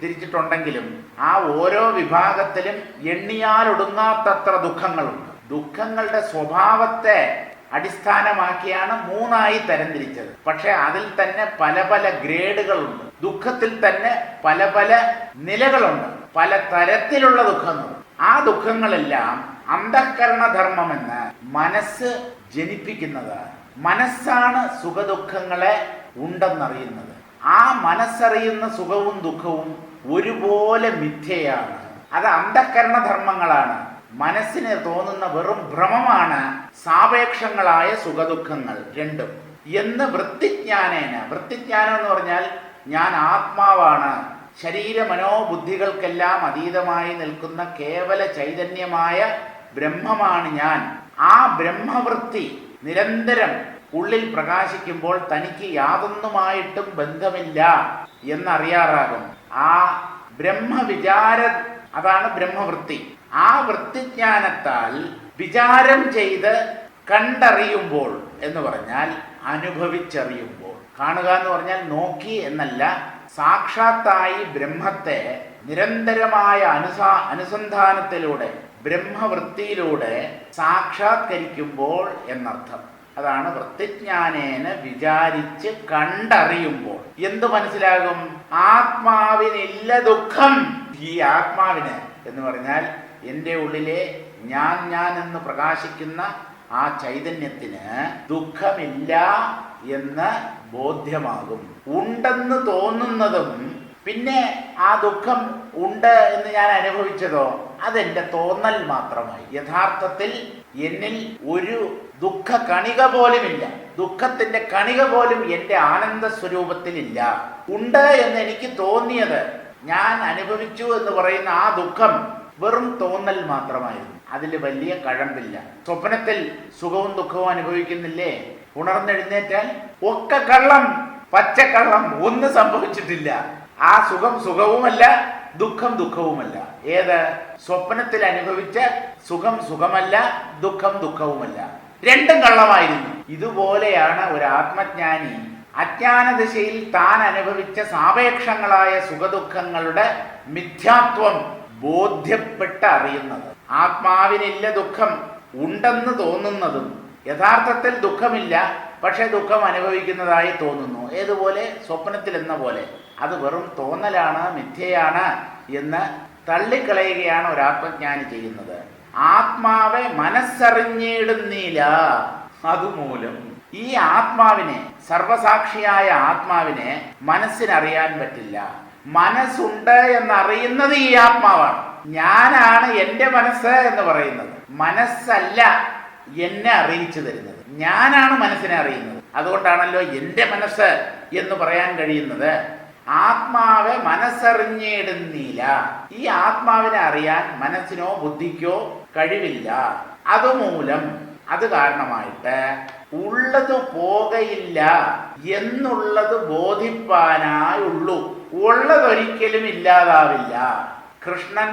തിരിച്ചിട്ടുണ്ടെങ്കിലും ആ ഓരോ വിഭാഗത്തിലും എണ്ണിയാലൊടുങ്ങാത്തത്ര ദുഃഖങ്ങളുണ്ട്. ദുഃഖങ്ങളുടെ സ്വഭാവത്തെ അടിസ്ഥാനമാക്കിയാണ് 3ആയി തരംതിരിച്ചത്. പക്ഷെ അതിൽ തന്നെ പല പല ഗ്രേഡുകളുണ്ട്. ദുഃഖത്തിൽ തന്നെ പല പല നിലകളുണ്ട്, പല തരത്തിലുള്ള ദുഃഖങ്ങൾ. ആ ദുഃഖങ്ങളെല്ലാം അന്തഃകരണധർമ്മമെന്ന് മനസ്സ് ജനിപ്പിക്കുന്നതാണ്. മനസ്സാണ് സുഖദുഃഖങ്ങളെ ഉണ്ടെന്നറിയുന്നത്. ആ മനസ്സറിയുന്ന സുഖവും ദുഃഖവും ഒരുപോലെ മിഥ്യയാണ്. അത് അന്തഃകരണധർമ്മങ്ങളാണ്. മനസ്സിന് തോന്നുന്ന വെറും ഭ്രമമാണ് സാപേക്ഷങ്ങളായ സുഖദുഃഖങ്ങൾ രണ്ടും. എന്ന് വൃത്തിജ്ഞാനേന. വൃത്തിജ്ഞാനം എന്ന് പറഞ്ഞാൽ ഞാൻ ആത്മാവാണ്, ശരീര മനോബുദ്ധികൾക്കെല്ലാം അതീതമായി നിൽക്കുന്ന കേവല ചൈതന്യമായ ബ്രഹ്മമാണ് ഞാൻ. ആ ബ്രഹ്മവൃത്തി നിരന്തരം ഉള്ളിൽ പ്രകാശിക്കുമ്പോൾ തനിക്ക് യാതൊന്നുമായിട്ടും ബന്ധമില്ല എന്നറിയാറാകും. ആ ബ്രഹ്മവിചാര, അതാണ് ബ്രഹ്മവൃത്തി. ആ വൃത്തിജ്ഞാനത്താൽ വിചാരം ചെയ്ത് കണ്ടറിയുമ്പോൾ എന്ന് പറഞ്ഞാൽ അനുഭവിച്ചറിയുമ്പോൾ, കാണുക എന്ന് പറഞ്ഞാൽ നോക്കി എന്നല്ല, സാക്ഷാത്തായി ബ്രഹ്മത്തെ നിരന്തരമായ അനുസന്ധാനത്തിലൂടെ ബ്രഹ്മവൃത്തിയിലൂടെ സാക്ഷാത്കരിക്കുമ്പോൾ എന്നർത്ഥം. അതാണ് വൃത്തിജ്ഞാനേന വിചാരിച്ച് കണ്ടറിയുമ്പോൾ. എന്തു മനസ്സിലാകും? ആത്മാവിനില്ല ദുഃഖം. ഈ ആത്മാവിന് എന്ന് പറഞ്ഞാൽ എൻ്റെ ഉള്ളിലെ ഞാൻ എന്ന് പ്രകാശിക്കുന്ന ആ ചൈതന്യത്തിന് ദുഃഖമില്ല എന്ന് ബോധ്യമാകും. ഉണ്ടെന്ന് തോന്നുന്നതും പിന്നെ ആ ദുഃഖം ഉണ്ട് എന്ന് ഞാൻ അനുഭവിച്ചതോ അതെന്റെ തോന്നൽ മാത്രമായി. യഥാർത്ഥത്തിൽ എന്നിൽ ഒരു ദുഃഖ കണിക പോലുമില്ല, ദുഃഖത്തിന്റെ കണിക പോലും എൻ്റെ ആനന്ദ സ്വരൂപത്തിലില്ല. ഉണ്ട് എന്ന് എനിക്ക് തോന്നിയത്, ഞാൻ അനുഭവിച്ചു എന്ന് പറയുന്ന ആ ദുഃഖം വെറും തോന്നൽ മാത്രമായിരുന്നു. അതിൽ വലിയ കഴമ്പില്ല. സ്വപ്നത്തിൽ സുഖവും ദുഃഖവും അനുഭവിക്കുന്നില്ലേ? ഉണർന്നെഴുന്നേറ്റാൽ ഒക്കെ കള്ളം, പച്ചക്കള്ളം, ഒന്നും സംഭവിച്ചിട്ടില്ല. ആ സുഖം സുഖവുമല്ല, ദുഃഖം ദുഃഖവുമല്ല. ഏത്? സ്വപ്നത്തിൽ അനുഭവിച്ച സുഖം സുഖമല്ല, ദുഃഖം ദുഃഖവുമല്ല. രണ്ടും കള്ളമായിരുന്നു. ഇതുപോലെയാണ് ഒരു ആത്മജ്ഞാനി അജ്ഞാനദശയിൽ താൻ അനുഭവിച്ച സാപേക്ഷങ്ങളായ സുഖദുഃഖങ്ങളുടെ മിഥ്യാത്വം ബോധ്യപ്പെട്ട് അറിയുന്നത്. ആത്മാവിനില്ല ദുഃഖം, ഉണ്ടെന്ന് തോന്നുന്നതും യഥാർത്ഥത്തിൽ ദുഃഖമില്ല, പക്ഷെ ദുഃഖം അനുഭവിക്കുന്നതായി തോന്നുന്നു. ഏതുപോലെ? സ്വപ്നത്തിൽ എന്ന പോലെ. അത് വെറും തോന്നലാണ്, മിഥ്യയാണ് എന്ന് തള്ളിക്കളയുകയാണ് ഒരു ആത്മജ്ഞാനി ചെയ്യുന്നത്. ആത്മാവെ മനസ്സറിഞ്ഞിടുന്നില്ല. അതുമൂലം ഈ ആത്മാവിനെ, സർവസാക്ഷിയായ ആത്മാവിനെ മനസ്സിനറിയാൻ പറ്റില്ല. മനസ്സുണ്ട് എന്നറിയുന്നത് ഈ ആത്മാവാണ്. ഞാനാണ് എൻ്റെ മനസ്സ് എന്ന് പറയുന്നത്. മനസ്സല്ല എന്നെ അറിയിച്ചു തരുന്നത്, ഞാനാണ് മനസ്സിനെ അറിയുന്നത്. അതുകൊണ്ടാണല്ലോ എൻ്റെ മനസ്സ് എന്ന് പറയാൻ കഴിയുന്നത്. ആത്മാവെ മനസ്സറിഞ്ഞിടുന്നില്ല. ഈ ആത്മാവിനെ അറിയാൻ മനസ്സിനോ ബുദ്ധിക്കോ കഴിവില്ല. അതുമൂലം, അത് കാരണമായിട്ട് ഉള്ളത് പോകയില്ല എന്നുള്ളത് ബോധിപ്പാനായുള്ളൂ. ഉള്ളതൊരിക്കലും ഇല്ലാതാവില്ല. കൃഷ്ണൻ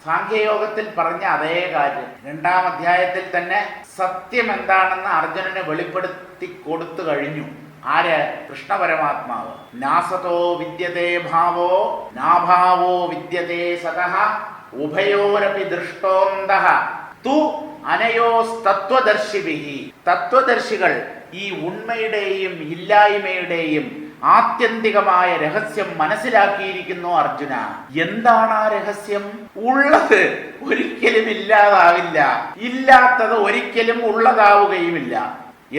സാഖ്യയോഗത്തിൽ പറഞ്ഞ അതേ കാര്യം 2-ാം അധ്യായത്തിൽ തന്നെ സത്യം എന്താണെന്ന് അർജുനന് വെളിപ്പെടുത്തി കൊടുത്തു കഴിഞ്ഞു. ആര്? കൃഷ്ണ പരമാത്മാവ്. നാസതോ വിദ്യതേ ഭാവോ നാഭാവോ വിദ്യതേ സതഃ ഉഭയോരപി ദൃഷ്ടോന്തഃ തു അനയോസ്തത്വദർശിഭിഃ. തത്വദർശികൾ ഈ ഉണ്മയുടെയും ഇല്ലായ്മയുടെയും ആത്യന്തികമായ രഹസ്യം മനസ്സിലാക്കിയിരിക്കുന്നു അർജുന. എന്താണ് ആ രഹസ്യം? ഉള്ളത് ഒരിക്കലും ഇല്ലാതാവില്ല, ഇല്ലാത്തത് ഒരിക്കലും ഉള്ളതാവുകയുമില്ല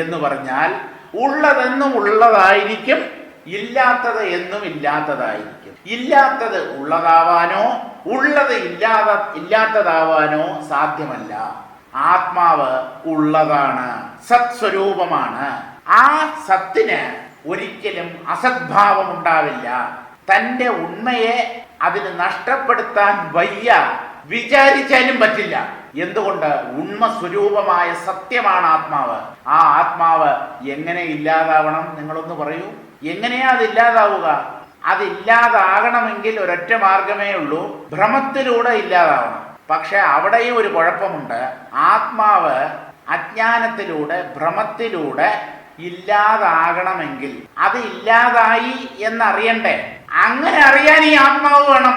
എന്ന് പറഞ്ഞാൽ ഉള്ളതെന്നും ഉള്ളതായിരിക്കും, ഇല്ലാത്തത് എന്നും ഇല്ലാത്തതായിരിക്കും. ഇല്ലാത്തത് ഉള്ളതാവാനോ ഉള്ളത് ഇല്ലാത്തതാവാനോ സാധ്യമല്ല. ആത്മാവ് ഉള്ളതാണ്, സത്സ്വരൂപമാണ്. ആ സത്തിന് ഒരിക്കലും അസദ്ഭാവം ഉണ്ടാവില്ല. തൻ്റെ ഉണ്മയെ അതിന് നഷ്ടപ്പെടുത്താൻ വയ്യ, വിചാരിച്ചാലും പറ്റില്ല. എന്തുകൊണ്ട്? ഉണ്മ സ്വരൂപമായ സത്യമാണ് ആത്മാവ്. ആ ആത്മാവ് എങ്ങനെ ഇല്ലാതാവണം? നിങ്ങളൊന്ന് പറയൂ. എങ്ങനെയാ അതില്ലാതാവുക? അതില്ലാതാകണമെങ്കിൽ ഒരൊറ്റ മാർഗമേ ഉള്ളൂ, ഭ്രമത്തിലൂടെ ഇല്ലാതാവണം. പക്ഷെ അവിടെയും ഒരു കുഴപ്പമുണ്ട്. ആത്മാവ് അജ്ഞാനത്തിലൂടെ, ഭ്രമത്തിലൂടെ ഇല്ലാതാകണമെങ്കിൽ അത് ഇല്ലാതായി എന്നറിയണ്ടേ? അങ്ങനെ അറിയാൻ ഈ ആത്മാവ് വേണം.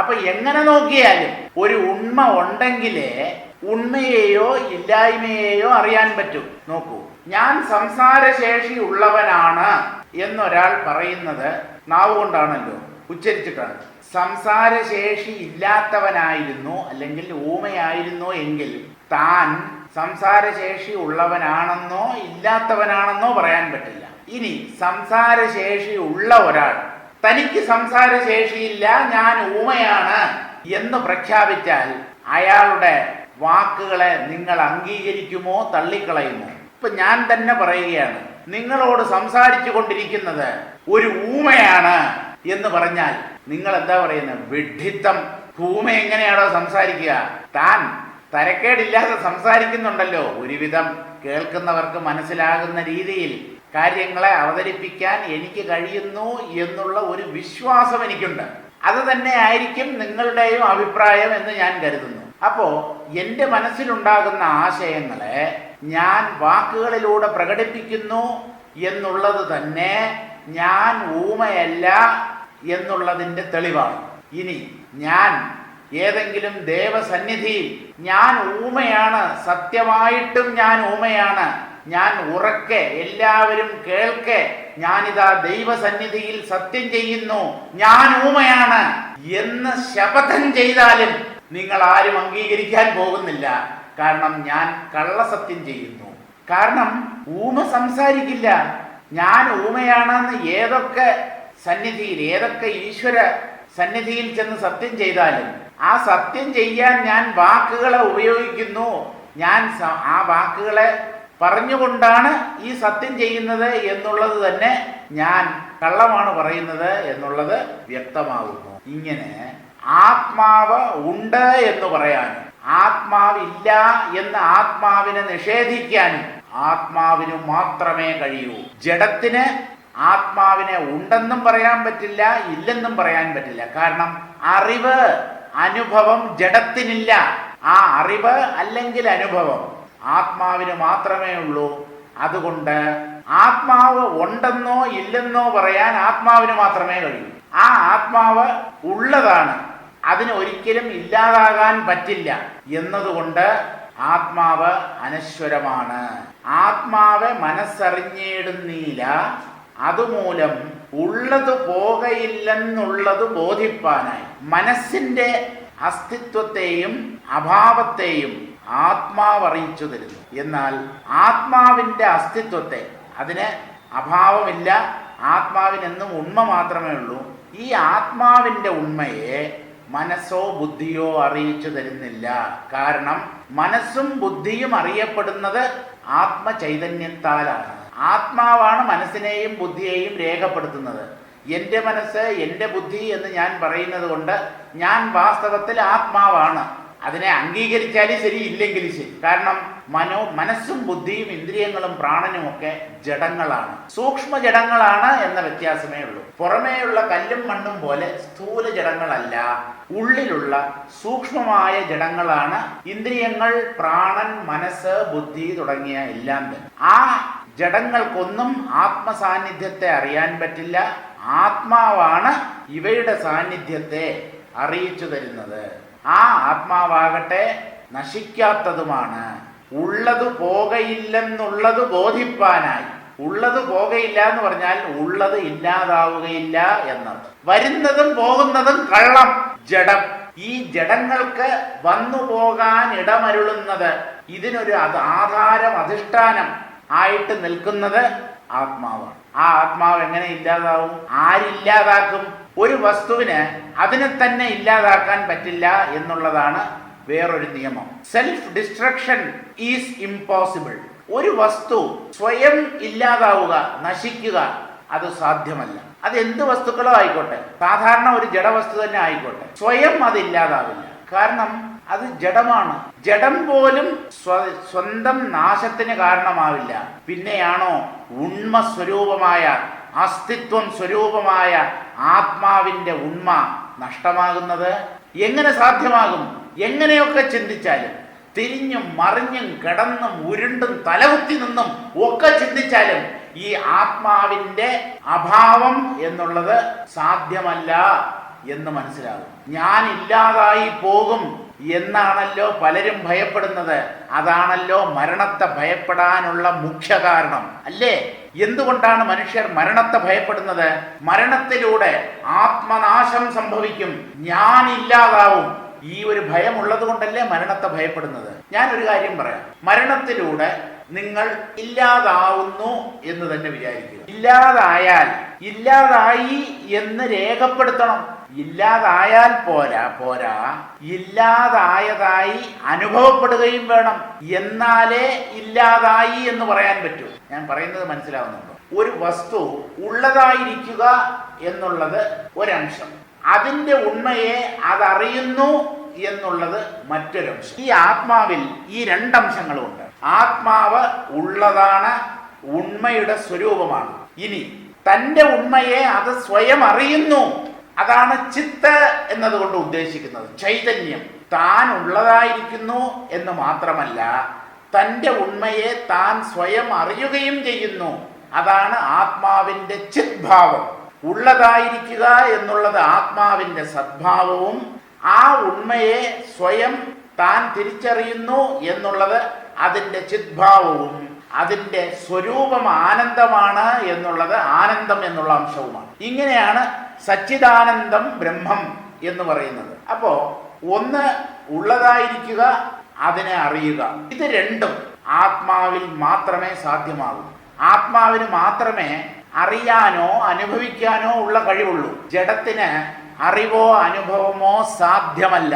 അപ്പൊ എങ്ങനെ നോക്കിയാലും ഒരു ഉണ്മ ഉണ്ടെങ്കിലേ ഉണ്മയെയോ ഇല്ലായ്മയെയോ അറിയാൻ പറ്റൂ. നോക്കൂ, ഞാൻ സംസാരശേഷി ഉള്ളവനാണ് എന്നൊരാൾ പറയുന്നത് നാവ് കൊണ്ടാണല്ലോ, ഉച്ചരിച്ചിട്ടാണ്. സംസാരശേഷി ഇല്ലാത്തവനായിരുന്നു അല്ലെങ്കിൽ ഊമയായിരുന്നു എങ്കിൽ താൻ സംസാരശേഷി ഉള്ളവനാണെന്നോ ഇല്ലാത്തവനാണെന്നോ പറയാൻ പറ്റില്ല. ഇനി സംസാരശേഷി ഉള്ള ഒരാൾ തനിക്ക് സംസാരശേഷിയില്ല, ഞാൻ ഊമയാണ് എന്ന് പ്രഖ്യാപിച്ചാൽ അയാളുടെ വാക്കുകളെ നിങ്ങൾ അംഗീകരിക്കുമോ തള്ളിക്കളയുമോ? ഇപ്പൊ ഞാൻ തന്നെ പറയുകയാണ്, നിങ്ങളോട് സംസാരിച്ചു കൊണ്ടിരിക്കുന്നത് ഒരു ഊമയാണ് എന്ന് പറഞ്ഞാൽ നിങ്ങൾ എന്താ പറയുന്നത്? വിഡ്ഢിത്തം. ഊമ എങ്ങനെയാണോ സംസാരിക്കുക? താൻ തരക്കേടില്ലാതെ സംസാരിക്കുന്നുണ്ടല്ലോ. ഒരുവിധം കേൾക്കുന്നവർക്ക് മനസ്സിലാകുന്ന രീതിയിൽ കാര്യങ്ങളെ അവതരിപ്പിക്കാൻ എനിക്ക് കഴിയുന്നു എന്നുള്ള ഒരു വിശ്വാസം എനിക്കുണ്ട്. അത് തന്നെ ആയിരിക്കും നിങ്ങളുടെയും അഭിപ്രായം എന്ന് ഞാൻ കരുതുന്നു. അപ്പോ എൻ്റെ മനസ്സിലുണ്ടാകുന്ന ആശയങ്ങളെ ഞാൻ വാക്കുകളിലൂടെ പ്രകടിപ്പിക്കുന്നു എന്നുള്ളത് തന്നെ ഞാൻ ഊമയല്ല എന്നുള്ളതിൻ്റെ തെളിവാണ്. ഇനി ഞാൻ ഏതെങ്കിലും ദേവസന്നിധിയിൽ ഞാൻ ഊമയാണ്, സത്യമായിട്ടും ഞാൻ ഊമയാണ്, ഞാൻ ഉറക്കെ എല്ലാവരും കേൾക്കെ ഞാനിതാ ദൈവസന്നിധിയിൽ സത്യം ചെയ്യുന്നു, ഞാൻ ഊമയാണ് എന്ന് ശപഥം ചെയ്താലും നിങ്ങൾ ആരും അംഗീകരിക്കാൻ പോകുന്നില്ല. കാരണം ഞാൻ കള്ളസത്യം ചെയ്യുന്നു. കാരണം ഊമ സംസാരിക്കില്ല. ഞാൻ ഊമയാണെന്ന് ഏതൊക്കെ സന്നിധിയിൽ, ഏതൊക്കെ ഈശ്വര സന്നിധിയിൽ ചെന്ന് സത്യം ചെയ്താലും ആ സത്യം ചെയ്യാൻ ഞാൻ വാക്കുകളെ ഉപയോഗിക്കുന്നു. ഞാൻ ആ വാക്കുകളെ പറഞ്ഞുകൊണ്ടാണ് ഈ സത്യം ചെയ്യുന്നത് എന്നുള്ളത് തന്നെ ഞാൻ കള്ളമാണ് പറയുന്നത് എന്നുള്ളത് വ്യക്തമാകുന്നു. ഇങ്ങനെ ആത്മാവ് ഉണ്ട് എന്ന് പറയാനും ആത്മാവില്ല എന്ന് ആത്മാവിനെ നിഷേധിക്കാനും ആത്മാവിന് മാത്രമേ കഴിയൂ. ജഡത്തിന് ആത്മാവിനെ ഉണ്ടെന്നും പറയാൻ പറ്റില്ല, ഇല്ലെന്നും പറയാൻ പറ്റില്ല. കാരണം അറിവ്, അനുഭവം ജഡത്തിനില്ല. ആ അറിവ് അല്ലെങ്കിൽ അനുഭവം ആത്മാവിന് മാത്രമേ ഉള്ളൂ. അതുകൊണ്ട് ആത്മാവ് ഉണ്ടെന്നോ ഇല്ലെന്നോ പറയാൻ ആത്മാവിന് മാത്രമേ കഴിയൂ. ആ ആത്മാവ് ഉള്ളതാണ്, അതിന് ഒരിക്കലും ഇല്ലാതാകാൻ പറ്റില്ല എന്നതുകൊണ്ട് ആത്മാവ് അനശ്വരമാണ്. ആത്മാവ് മനസ്സറിഞ്ഞിടുന്നില്ല, അതുമൂലം ഉള്ളത് പോകയില്ലെന്നുള്ളത് ബോധിപ്പാനായി മനസ്സിന്റെ അസ്തിത്വത്തെയും അഭാവത്തെയും ആത്മാവ് അറിയിച്ചു തരുന്നു. എന്നാൽ ആത്മാവിന്റെ അസ്തിത്വത്തെ, അതിന് അഭാവമില്ല, ആത്മാവിനെന്നും ഉണ്മ മാത്രമേ ഉള്ളൂ. ഈ ആത്മാവിന്റെ ഉണ്മയെ മനസ്സോ ബുദ്ധിയോ അറിയിച്ചു തരുന്നില്ല. കാരണം മനസ്സും ബുദ്ധിയും അറിയപ്പെടുന്നത് ആത്മചൈതന്യത്താലാണ്. ആത്മാവാണ് മനസ്സിനെയും ബുദ്ധിയെയും രേഖപ്പെടുത്തുന്നത്. എൻ്റെ മനസ്സ്, എൻ്റെ ബുദ്ധി എന്ന് ഞാൻ പറയുന്നത് കൊണ്ട് ഞാൻ വാസ്തവത്തിൽ ആത്മാവാണ്. അതിനെ അംഗീകരിച്ചാലും ശരി, ഇല്ലെങ്കിലും ശരി. കാരണം മനസ്സും ബുദ്ധിയും ഇന്ദ്രിയങ്ങളും പ്രാണനും ഒക്കെ ജഡങ്ങളാണ്, സൂക്ഷ്മ ജഡങ്ങളാണ് എന്ന വ്യത്യാസമേ ഉള്ളൂ. പുറമേയുള്ള കല്ലും മണ്ണും പോലെ സ്ഥൂല ജഡങ്ങളല്ല, ഉള്ളിലുള്ള സൂക്ഷ്മമായ ജഡങ്ങളാണ് ഇന്ദ്രിയങ്ങൾ, പ്രാണൻ, മനസ്സ്, ബുദ്ധി തുടങ്ങിയ എല്ലാം തന്നെ. ആ ജഡങ്ങൾക്കൊന്നും ആത്മസാന്നിധ്യത്തെ അറിയാൻ പറ്റില്ല. ആത്മാവാണ് ഇവയുടെ സാന്നിധ്യത്തെ അറിയിച്ചു തരുന്നത്. ആ ആത്മാവാകട്ടെ നശിക്കാത്തതുമാണ്. ഉള്ളത് പോകയില്ലെന്നുള്ളത് ബോധിപ്പാനായി. ഉള്ളത് പോകയില്ല എന്ന് പറഞ്ഞാൽ ഉള്ളത് ഇല്ലാതാവുകയില്ല എന്നത്. വരുന്നതും പോകുന്നതും കള്ളം, ജഡം. ഈ ജഡങ്ങൾക്ക് വന്നു പോകാൻ ഇടമരുളുന്നത്, ഇതിനൊരു ആധാരം, അധിഷ്ഠാനം ആയിട്ട് നിൽക്കുന്നത് ആത്മാവാണ്. ആ ആത്മാവ് എങ്ങനെ ഇല്ലാതാവും? ആരില്ലാതാക്കും? ഒരു വസ്തുവിന് അതിനെ തന്നെ ഇല്ലാതാക്കാൻ പറ്റില്ല എന്നുള്ളതാണ് വേറൊരു നിയമം. Self destruction is impossible. ഒരു വസ്തു സ്വയം ഇല്ലാതാവുക, നശിക്കുക, അത് സാധ്യമല്ല. അത് എന്ത് വസ്തുക്കളോ ആയിക്കോട്ടെ, സാധാരണ ഒരു ജഡവസ്തു തന്നെ ആയിക്കോട്ടെ, സ്വയം അത് ഇല്ലാതാവില്ല. കാരണം അത് ജഡമാണ്. ജഡം പോലും സ്വന്തം നാശത്തിന് കാരണമാവില്ല. പിന്നെയാണോ ഉണ്മ സ്വരൂപമായ, അസ്തിത്വം സ്വരൂപമായ ആത്മാവിന്റെ ഉണ്മ നഷ്ടമാകുന്നത്? എങ്ങനെ സാധ്യമാകും? എങ്ങനെയൊക്കെ ചിന്തിച്ചാലും, തിരിഞ്ഞും മറിഞ്ഞും കിടന്നും ഉരുണ്ടും തലകുത്തി നിന്നും ഒക്കെ ചിന്തിച്ചാലും ഈ ആത്മാവിന്റെ അഭാവം എന്നുള്ളത് സാധ്യമല്ല എന്ന് മനസ്സിലാകും. ഞാൻ ഇല്ലാതായി പോകും എന്നാണല്ലോ പലരും ഭയപ്പെടുന്നത്. അതാണല്ലോ മരണത്തെ ഭയപ്പെടാനുള്ള മുഖ്യ കാരണം, അല്ലേ? എന്തുകൊണ്ടാണ് മനുഷ്യർ മരണത്തെ ഭയപ്പെടുന്നത്? മരണത്തിലൂടെ ആത്മനാശം സംഭവിക്കും, ഞാൻ ഇല്ലാതാവും ഈ ഒരു ഭയം ഉള്ളത് കൊണ്ടല്ലേ മരണത്തെ ഭയപ്പെടുന്നത്. ഞാനൊരു കാര്യം പറയാം. മരണത്തിലൂടെ നിങ്ങൾ ഇല്ലാതാവുന്നു എന്ന് തന്നെ വിചാരിക്കുക. ഇല്ലാതായാൽ ഇല്ലാതായി എന്ന് രേഖപ്പെടുത്തണം. ഇല്ലാതായാൽ പോരാ, ഇല്ലാതായതായി അനുഭവപ്പെടുകയും വേണം. എന്നാലേ ഇല്ലാതായി എന്ന് പറയാൻ പറ്റൂ. ഞാൻ പറയുന്നത് മനസ്സിലാവുന്നുണ്ടോ? ഒരു വസ്തു ഉള്ളതായിരിക്കുക എന്നുള്ളത് ഒരംശം, അതിൻ്റെ ഉണ്മയെ അതറിയുന്നു എന്നുള്ളത് മറ്റൊരംശം. ഈ ആത്മാവിൽ ഈ രണ്ടംശങ്ങളുമുണ്ട്. ആത്മാവ് ഉള്ളതാണ്, ഉണ്മയുടെ സ്വരൂപമാണ്. ഇനി തൻ്റെ ഉണ്മയെ അത് സ്വയം അറിയുന്നു, അതാണ് ചിത്ത് എന്നതുകൊണ്ട് ഉദ്ദേശിക്കുന്നത്. ചൈതന്യം താൻ ഉള്ളതായിരിക്കുന്നു എന്ന് മാത്രമല്ല, തൻ്റെ ഉണ്മയെ താൻ സ്വയം അറിയുകയും ചെയ്യുന്നു. അതാണ് ആത്മാവിൻ്റെ ചിത്ഭാവം. ഉള്ളതായിരിക്കുക എന്നുള്ളത് ആത്മാവിൻ്റെ സദ്ഭാവവും, ആ ഉണ്മയെ സ്വയം താൻ തിരിച്ചറിയുന്നു എന്നുള്ളത് അതിൻ്റെ ചിത്ഭാവവും, അതിൻ്റെ സ്വരൂപം ആനന്ദമാണ് എന്നുള്ളത് ആനന്ദം എന്നുള്ള അംശവുമാണ്. ഇങ്ങനെയാണ് സച്ചിദാനന്ദം ബ്രഹ്മം എന്ന് പറയുന്നത്. അപ്പോ ഒന്ന് ഉള്ളതായിരിക്കുക, അതിനെ അറിയുക. ഇത് രണ്ടും ആത്മാവിൽ മാത്രമേ സാധ്യമാകൂ. ആത്മാവിന് മാത്രമേ അറിയാനോ അനുഭവിക്കാനോ ഉള്ള കഴിവുള്ളൂ. ജഡത്തിന് അറിവോ അനുഭവമോ സാധ്യമല്ല.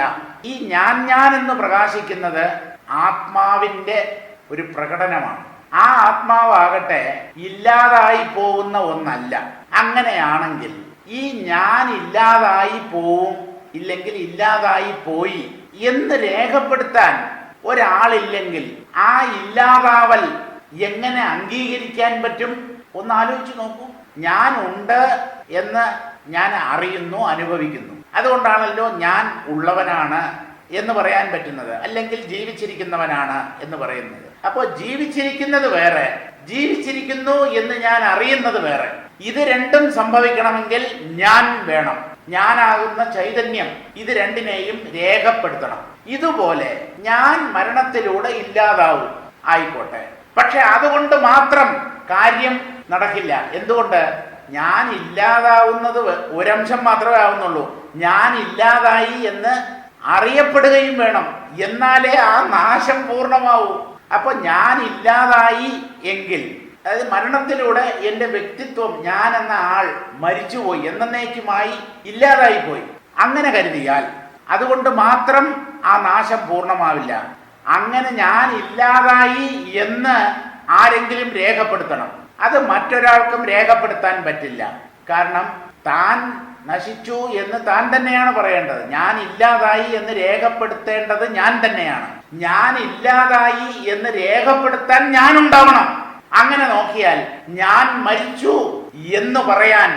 ഈ ഞാൻ എന്ന് പ്രകാശിക്കുന്നത് ആത്മാവിൻ്റെ ഒരു പ്രകടനമാണ്. ആ ആത്മാവാകട്ടെ ഇല്ലാതായി പോകുന്ന ഒന്നല്ല. അങ്ങനെയാണെങ്കിൽ ഈ ഞാൻ ഇല്ലാതായി പോവും, ഇല്ലെങ്കിൽ ഇല്ലാതായി പോയി എന്ന് രേഖപ്പെടുത്താൻ ഒരാളില്ലെങ്കിൽ ആ ഇല്ലാതാവൽ എങ്ങനെ അംഗീകരിക്കാൻ പറ്റും? ഒന്ന് ആലോചിച്ച് നോക്കൂ. ഞാൻ ഉണ്ട് എന്ന് ഞാൻ അറിയുന്നു, അനുഭവിക്കുന്നു. അതുകൊണ്ടാണല്ലോ ഞാൻ ഉള്ളവനാണ് എന്ന് പറയാൻ പറ്റുന്നത്, അല്ലെങ്കിൽ ജീവിച്ചിരിക്കുന്നവനാണ് എന്ന് പറയുന്നത്. അപ്പോൾ ജീവിച്ചിരിക്കുന്നത് വേറെ, ജീവിച്ചിരിക്കുന്നു എന്ന് ഞാൻ അറിയുന്നത് വേറെ. ഇത് രണ്ടും സംഭവിക്കണമെങ്കിൽ ഞാൻ വേണം. ഞാനാകുന്ന ചൈതന്യം ഇത് രണ്ടിനെയും രേഖപ്പെടുത്തണം. ഇതുപോലെ ഞാൻ മരണത്തിലൂടെ ഇല്ലാതാവും, ആയിക്കോട്ടെ. പക്ഷെ അതുകൊണ്ട് മാത്രം കാര്യം നടക്കില്ല. എന്തുകൊണ്ട്? ഞാൻ ഇല്ലാതാവുന്നത് ഒരംശം മാത്രമേ ആവുന്നുള്ളൂ. ഞാൻ ഇല്ലാതായി എന്ന് അറിയപ്പെടുകയും വേണം, എന്നാലേ ആ നാശം പൂർണ്ണമാവൂ. അപ്പൊ ഞാൻ ഇല്ലാതായി എങ്കിൽ, അതായത് മരണത്തിലൂടെ എൻ്റെ വ്യക്തിത്വം, ഞാൻ എന്ന ആൾ മരിച്ചുപോയി, എന്നേക്കുമായി ഇല്ലാതായി പോയി. അങ്ങനെ കരുതിയാൽ അതുകൊണ്ട് മാത്രം ആ നാശം പൂർണ്ണമാവില്ല. അങ്ങനെ ഞാൻ ഇല്ലാതായി എന്ന് ആരെങ്കിലും രേഖപ്പെടുത്തണം. അത് മറ്റൊരാൾക്കും രേഖപ്പെടുത്താൻ പറ്റില്ല. കാരണം താൻ നശിച്ചു എന്ന് താൻ തന്നെയാണ് പറയേണ്ടത്. ഞാൻ ഇല്ലാതായി എന്ന് രേഖപ്പെടുത്തേണ്ടത് ഞാൻ തന്നെയാണ്. ഞാൻ ഇല്ലാതായി എന്ന് രേഖപ്പെടുത്താൻ ഞാൻ ഉണ്ടാവണം. അങ്ങനെ നോക്കിയാൽ ഞാൻ മരിച്ചു എന്ന് പറയാൻ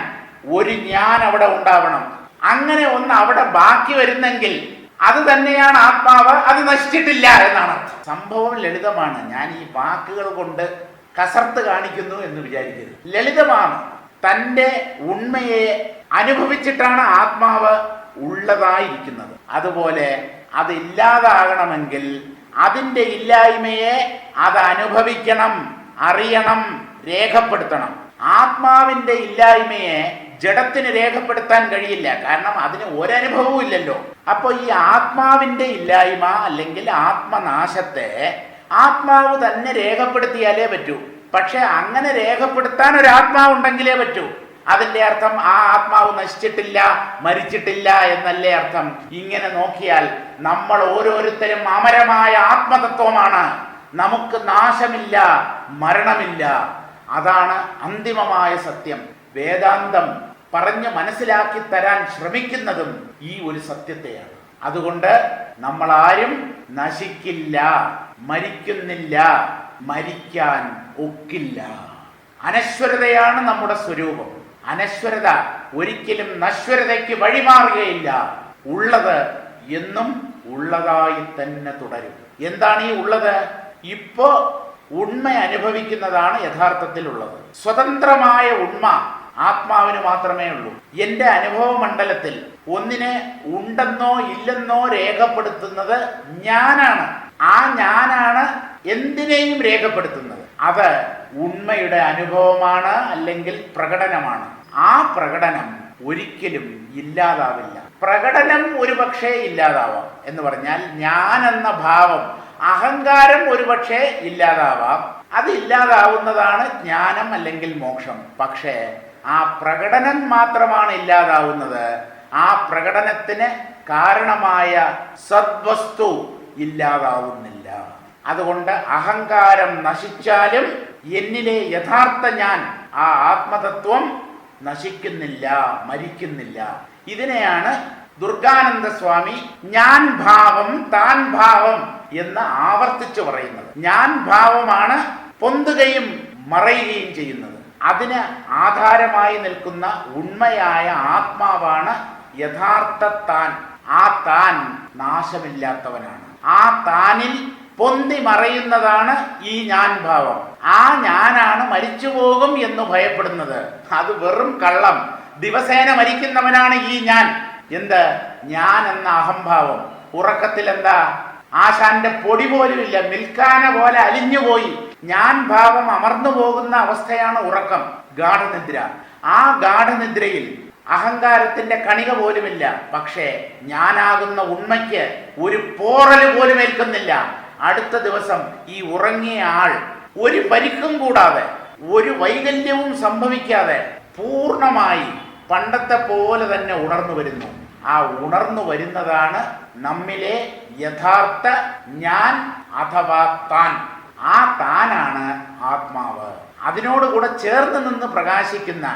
ഒരു ഞാൻ അവിടെ ഉണ്ടാവണം. അങ്ങനെ ഒന്ന് അവിടെ ബാക്കി വരുന്നെങ്കിൽ അത് തന്നെയാണ് ആത്മാവ്, അത് നശിച്ചിട്ടില്ല എന്നാണ്. സംഭവം ലളിതമാണ്. ഞാൻ ഈ വാക്കുകൾ കൊണ്ട് കസർത്ത് കാണിക്കുന്നു എന്ന് വിചാരിക്കരുത്. ലളിതമാണ്. തൻ്റെ ഉണ്മയെ അനുഭവിച്ചിട്ടാണ് ആത്മാവ് ഉള്ളതായിരിക്കുന്നത്. അതുപോലെ അത് ഇല്ലാതാകണമെങ്കിൽ അതിൻ്റെ ഇല്ലായ്മയെ അത് അനുഭവിക്കണം, അറിയണം, രേഖപ്പെടുത്തണം. ആത്മാവിൻ്റെ ഇല്ലായ്മയെ ജഡത്തിന് രേഖപ്പെടുത്താൻ കഴിയില്ല. കാരണം അതിന് ഒരനുഭവവും ഇല്ലല്ലോ. അപ്പോൾ ഈ ആത്മാവിൻ്റെ ഇല്ലായ്മ അല്ലെങ്കിൽ ആത്മനാശത്തെ ആത്മാവ് തന്നെ രേഖപ്പെടുത്തിയാലേ പറ്റൂ. പക്ഷെ അങ്ങനെ രേഖപ്പെടുത്താൻ ഒരാത്മാവുണ്ടെങ്കിലേ പറ്റൂ. അതിൻ്റെ അർത്ഥം ആ ആത്മാവ് നശിച്ചിട്ടില്ല, മരിച്ചിട്ടില്ല എന്നല്ലേ അർത്ഥം. ഇങ്ങനെ നോക്കിയാൽ നമ്മൾ ഓരോരുത്തരും അമരമായ ആത്മതത്വമാണ്. നമുക്ക് നാശമില്ല, മരണമില്ല. അതാണ് അന്തിമമായ സത്യം. വേദാന്തം പറഞ്ഞ് മനസ്സിലാക്കി തരാൻ ശ്രമിക്കുന്നതും ഈ ഒരു സത്യത്തെയാണ്. അതുകൊണ്ട് നമ്മളാരും നശിക്കില്ല, മരിക്കുന്നില്ല, മരിക്കാൻ ഒക്കില്ല. അനശ്വരതയാണ് നമ്മുടെ സ്വരൂപം. അനശ്വരത ഒരിക്കലും നശ്വരതയ്ക്ക് വഴിമാറുകയില്ല. ഉള്ളത് എന്നും ഉള്ളതായി തന്നെ തുടരും. എന്താണ് ഈ ഉള്ളത്? ഇപ്പോ ഉണ്മ അനുഭവിക്കുന്നതാണ് യഥാർത്ഥത്തിലുള്ളത്. സ്വതന്ത്രമായ ഉണ്മ ആത്മാവിന് മാത്രമേ ഉള്ളൂ. എൻ്റെ അനുഭവ മണ്ഡലത്തിൽ ഒന്നിനെ ഉണ്ടെന്നോ ഇല്ലെന്നോ രേഖപ്പെടുത്തുന്നത് ഞാനാണ്. ആ ഞാനാണ് എന്തിനേയും രേഖപ്പെടുത്തുന്നത്. അത് ഉണ്മയുടെ അനുഭവമാണ്, അല്ലെങ്കിൽ പ്രകടനമാണ്. ആ പ്രകടനം ഒരിക്കലും ഇല്ലാതാവില്ല. പ്രകടനം ഒരുപക്ഷെ ഇല്ലാതാവാം എന്ന് പറഞ്ഞാൽ ഞാൻ എന്ന ഭാവം, അഹങ്കാരം ഒരുപക്ഷെ ഇല്ലാതാവാം. അത് ഇല്ലാതാവുന്നതാണ് ജ്ഞാനം അല്ലെങ്കിൽ മോക്ഷം. പക്ഷേ ആ പ്രകടനം മാത്രമാണ് ഇല്ലാതാവുന്നത്. ആ പ്രകടനത്തിന് കാരണമായ സദ്വസ്തു ഇല്ലാതാവുന്നില്ല. അതുകൊണ്ട് അഹങ്കാരം നശിച്ചാലും എന്നിലെ യഥാർത്ഥ ഞാൻ, ആ ആത്മതത്വം നശിക്കുന്നില്ല, മരിക്കുന്നില്ല. ഇതിനെയാണ് ദുർഗാനന്ദ സ്വാമി ഞാൻ ഭാവം താൻ ഭാവം എന്ന് ആവർത്തിച്ചു പറയുന്നത്. ഞാൻ ഭാവമാണ് പൊന്തുകയും മറയുകയും ചെയ്യുന്നത്. അതിന് ആധാരമായി നിൽക്കുന്ന ഉണ്മയായ ആത്മാവാണ് യഥാർത്ഥ താൻ. ആ താൻ നാശമില്ലാത്തവനാണ്. ആ താനിൽ പൊന്തി മറയുന്നതാണ് ഈ ഞാൻ ഭാവം. ആ ഞാനാണ് മരിച്ചുപോകും എന്ന് ഭയപ്പെടുന്നത്. അത് വെറും കള്ളം. ദിവസേന മരിക്കുന്നവനാണ് ഈ ഞാൻ. എന്ത്? ഞാൻ എന്ന അഹംഭാവം. ഉറക്കത്തിൽ എന്താ? ആശാന്റെ പൊടി പോലുമില്ല, മിൽക്കാന പോലെ അലിഞ്ഞുപോയി. ഞാൻ ഭാവം അമർന്നു പോകുന്ന അവസ്ഥയാണ് ഉറക്കം, ഗാഠനിദ്ര. ആ ഗാഠനിദ്രയിൽ അഹങ്കാരത്തിന്റെ കണിക പോലുമില്ല. പക്ഷേ ഞാനാകുന്ന ഉണ്മയ്ക്ക് ഒരു പോറല് പോലും ഏൽക്കുന്നില്ല. അടുത്ത ദിവസം ഈ ഉറങ്ങിയ ആൾ ഒരു പരിക്കും കൂടാതെ, ഒരു വൈകല്യവും സംഭവിക്കാതെ പൂർണ്ണമായി പണ്ടത്തെ പോലെ തന്നെ ഉണർന്നു വരുന്നു. ആ ഉണർന്നു വരുന്നതാണ് നമ്മിലെ യഥാർത്ഥ ഞാൻ അഥവാ താൻ. ആ താനാണ് ആത്മാവ്. അതിനോടുകൂടെ ചേർന്ന് നിന്ന് പ്രകാശിക്കുന്ന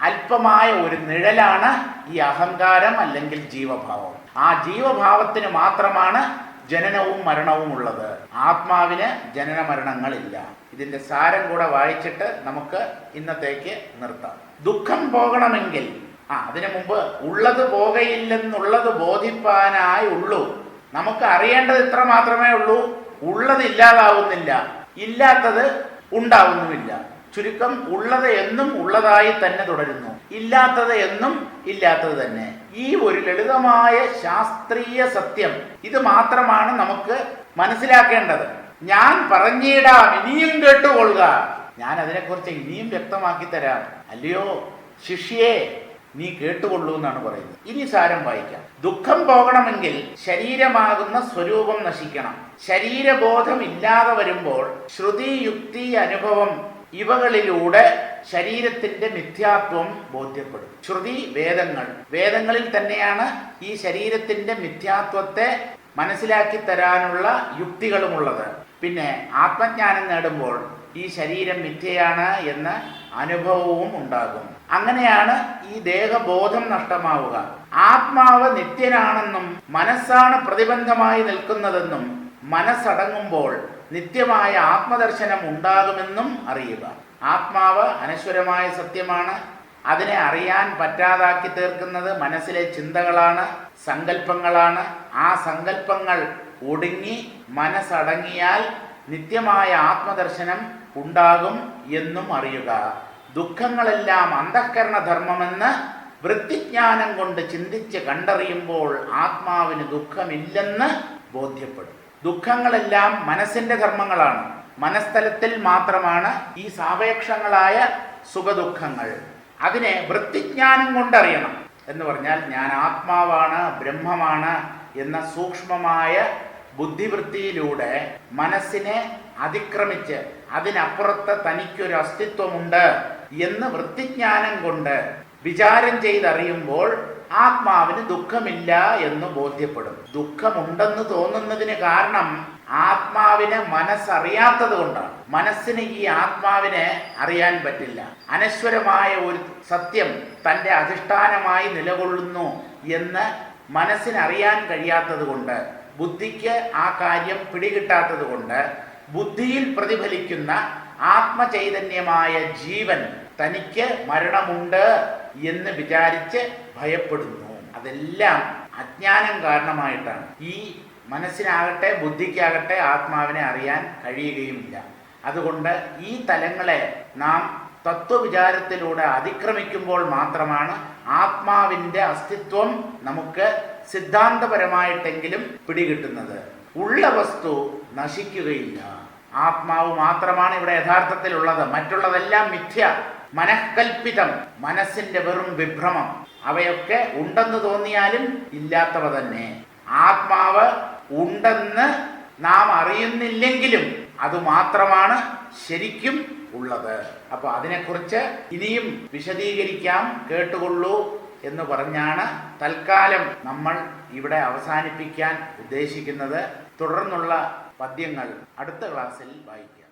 അല്പമായ ഒരു നിഴലാണ് ഈ അഹങ്കാരം അല്ലെങ്കിൽ ജീവഭാവം. ആ ജീവഭാവത്തിന് മാത്രമാണ് ജനനവും മരണവും ഉള്ളത്. ആത്മാവിന് ജനന മരണങ്ങളില്ല. ഇതിന്റെ സാരം കൂടെ വായിച്ചിട്ട് നമുക്ക് ഇന്നത്തേക്ക് നിർത്താം. ദുഃഖം പോകണമെങ്കിൽ അതിനു മുമ്പ് ഉള്ളത് പോകയില്ലെന്നുള്ളത് ബോധിപ്പാനായി ഉള്ളൂ. നമുക്ക് അറിയേണ്ടത് ഇത്ര മാത്രമേ ഉള്ളൂ. ഉള്ളത് ഇല്ലാതാവുന്നില്ല, ഇല്ലാത്തത് ഉണ്ടാവുന്നുമില്ല. ചുരുക്കം ഉള്ളത് എന്നും ഉള്ളതായി തന്നെ തുടരുന്നു, ഇല്ലാത്തത് എന്നും ഇല്ലാത്തത് തന്നെ. ഈ ഒരു ലളിതമായ ശാസ്ത്രീയ സത്യം ഇത് മാത്രമാണ് നമുക്ക് മനസ്സിലാക്കേണ്ടത്. ഞാൻ പറഞ്ഞിടാം, ഇനിയും കേട്ടുകൊള്ളുക. ഞാൻ അതിനെക്കുറിച്ച് ഇനിയും വ്യക്തമാക്കി തരാം. അല്ലയോ ശിഷ്യേ, നീ കേട്ടുകൊള്ളൂ എന്നാണ് പറയുന്നത്. ഇനി സാരം വായിക്കാം. ദുഃഖം പോകണമെങ്കിൽ ശരീരമാകുന്ന സ്വരൂപം നശിക്കണം. ശരീരബോധം ഇല്ലാതെ വരുമ്പോൾ ശ്രുതി, യുക്തി, അനുഭവം ഇവകളിലൂടെ ശരീരത്തിന്റെ മിഥ്യാത്വം ബോധ്യപ്പെടും. ശ്രുതി, വേദങ്ങളിൽ തന്നെയാണ് ഈ ശരീരത്തിന്റെ മിഥ്യാത്വത്തെ മനസ്സിലാക്കി തരാനുള്ള യുക്തികളുമുള്ളത്. പിന്നെ ആത്മജ്ഞാനം നേടുമ്പോൾ ഈ ശരീരം മിഥ്യയാണ് എന്ന അനുഭവവും ഉണ്ടാകും. അങ്ങനെയാണ് ഈ ദേഹബോധം നഷ്ടമാവുക. ആത്മാവ് നിത്യനാണെന്നും മനസ്സാണ് പ്രതിബന്ധമായി നിൽക്കുന്നതെന്നും മനസ്സടങ്ങുമ്പോൾ നിത്യമായ ആത്മദർശനം ഉണ്ടാകുമെന്നും അറിയുക. ആത്മാവ് അനശ്വരമായ സത്യമാണ്. അതിനെ അറിയാൻ പറ്റാതാക്കി തീർക്കുന്നത് മനസ്സിലെ ചിന്തകളാണ്, സങ്കല്പങ്ങളാണ്. ആ സങ്കല്പങ്ങൾ ഒടുങ്ങി മനസ്സടങ്ങിയാൽ നിത്യമായ ആത്മദർശനം ഉണ്ടാകും എന്നും അറിയുക. ദുഃഖങ്ങളെല്ലാം അന്തഃകരണ ധർമ്മമെന്ന് വൃത്തിജ്ഞാനം കൊണ്ട് ചിന്തിച്ച് കണ്ടറിയുമ്പോൾ ആത്മാവിന് ദുഃഖമില്ലെന്ന് ബോധ്യപ്പെടും. ദുഃഖങ്ങളെല്ലാം മനസ്സിന്റെ ധർമ്മങ്ങളാണ്. മനസ്ഥലത്തിൽ മാത്രമാണ് ഈ സാപേക്ഷങ്ങളായ സുഖദുഃഖങ്ങൾ. അതിനെ വൃത്തിജ്ഞാനം കൊണ്ടറിയണം. എന്ന് പറഞ്ഞാൽ ഞാൻ ആത്മാവാണ്, ബ്രഹ്മമാണ് എന്ന സൂക്ഷ്മമായ ബുദ്ധിവൃത്തിയിലൂടെ മനസ്സിനെ അതിക്രമിച്ച് അതിനപ്പുറത്ത് തനിക്കൊരു അസ്തിത്വമുണ്ട് എന്ന് വൃത്തിജ്ഞാനം കൊണ്ട് വിചാരം ചെയ്തറിയുമ്പോൾ ആത്മാവിന് ദുഃഖമില്ല എന്ന് ബോധ്യപ്പെടും. ദുഃഖമുണ്ടെന്ന് തോന്നുന്നതിന് കാരണം ആത്മാവിനെ മനസ്സറിയാത്തത് കൊണ്ടാണ്. മനസ്സിന് ഈ ആത്മാവിനെ അറിയാൻ പറ്റില്ല. അനശ്വരമായ ഒരു സത്യം തൻ്റെ അധിഷ്ഠാനമായി നിലകൊള്ളുന്നു എന്ന് മനസ്സിനറിയാൻ കഴിയാത്തത് കൊണ്ട്, ബുദ്ധിക്ക് ആ കാര്യം പിടികിട്ടാത്തത് കൊണ്ട് ബുദ്ധിയിൽ പ്രതിഫലിക്കുന്ന ആത്മചൈതന്യമായ ജീവൻ തനിക്ക് മരണമുണ്ട് എന്ന് വിചാരിച്ച് ഭയപ്പെടുന്നു. അതെല്ലാം അജ്ഞാനം കാരണമായിട്ടാണ്. ഈ മനസ്സിനാകട്ടെ ബുദ്ധിക്കാകട്ടെ ആത്മാവിനെ അറിയാൻ കഴിയുകയുമില്ല. അതുകൊണ്ട് ഈ തലങ്ങളെ നാം തത്വവിചാരത്തിലൂടെ അതിക്രമിക്കുമ്പോൾ മാത്രമാണ് ആത്മാവിൻ്റെ അസ്തിത്വം നമുക്ക് സിദ്ധാന്തപരമായിട്ടെങ്കിലും പിടികിട്ടുന്നത്. ഉള്ള വസ്തു നശിക്കുകയില്ല. ആത്മാവ് മാത്രമാണ് ഇവിടെ യഥാർത്ഥത്തിലുള്ളത്. മറ്റുള്ളതെല്ലാം മിഥ്യ. മനഃകൽപ്പിതം, മനസ്സിന്റെ വെറും വിഭ്രമം, അവയൊക്കെ ഉണ്ടെന്ന് തോന്നിയാലും ഇല്ലാത്തവ തന്നെ. ആത്മാവ് ഉണ്ടെന്ന് നാം അറിയുന്നില്ലെങ്കിലും അതുമാത്രമാണ് ശരിക്കും ഉള്ളത്. അപ്പൊ അതിനെക്കുറിച്ച് ഇനിയും വിശദീകരിക്കാം, കേട്ടുകൊള്ളൂ എന്ന് പറഞ്ഞാണ് തൽക്കാലം നമ്മൾ ഇവിടെ അവസാനിപ്പിക്കാൻ ഉദ്ദേശിക്കുന്നത്. തുടർന്നുള്ള പദ്യങ്ങൾ അടുത്ത ക്ലാസ്സിൽ വായിക്കാം.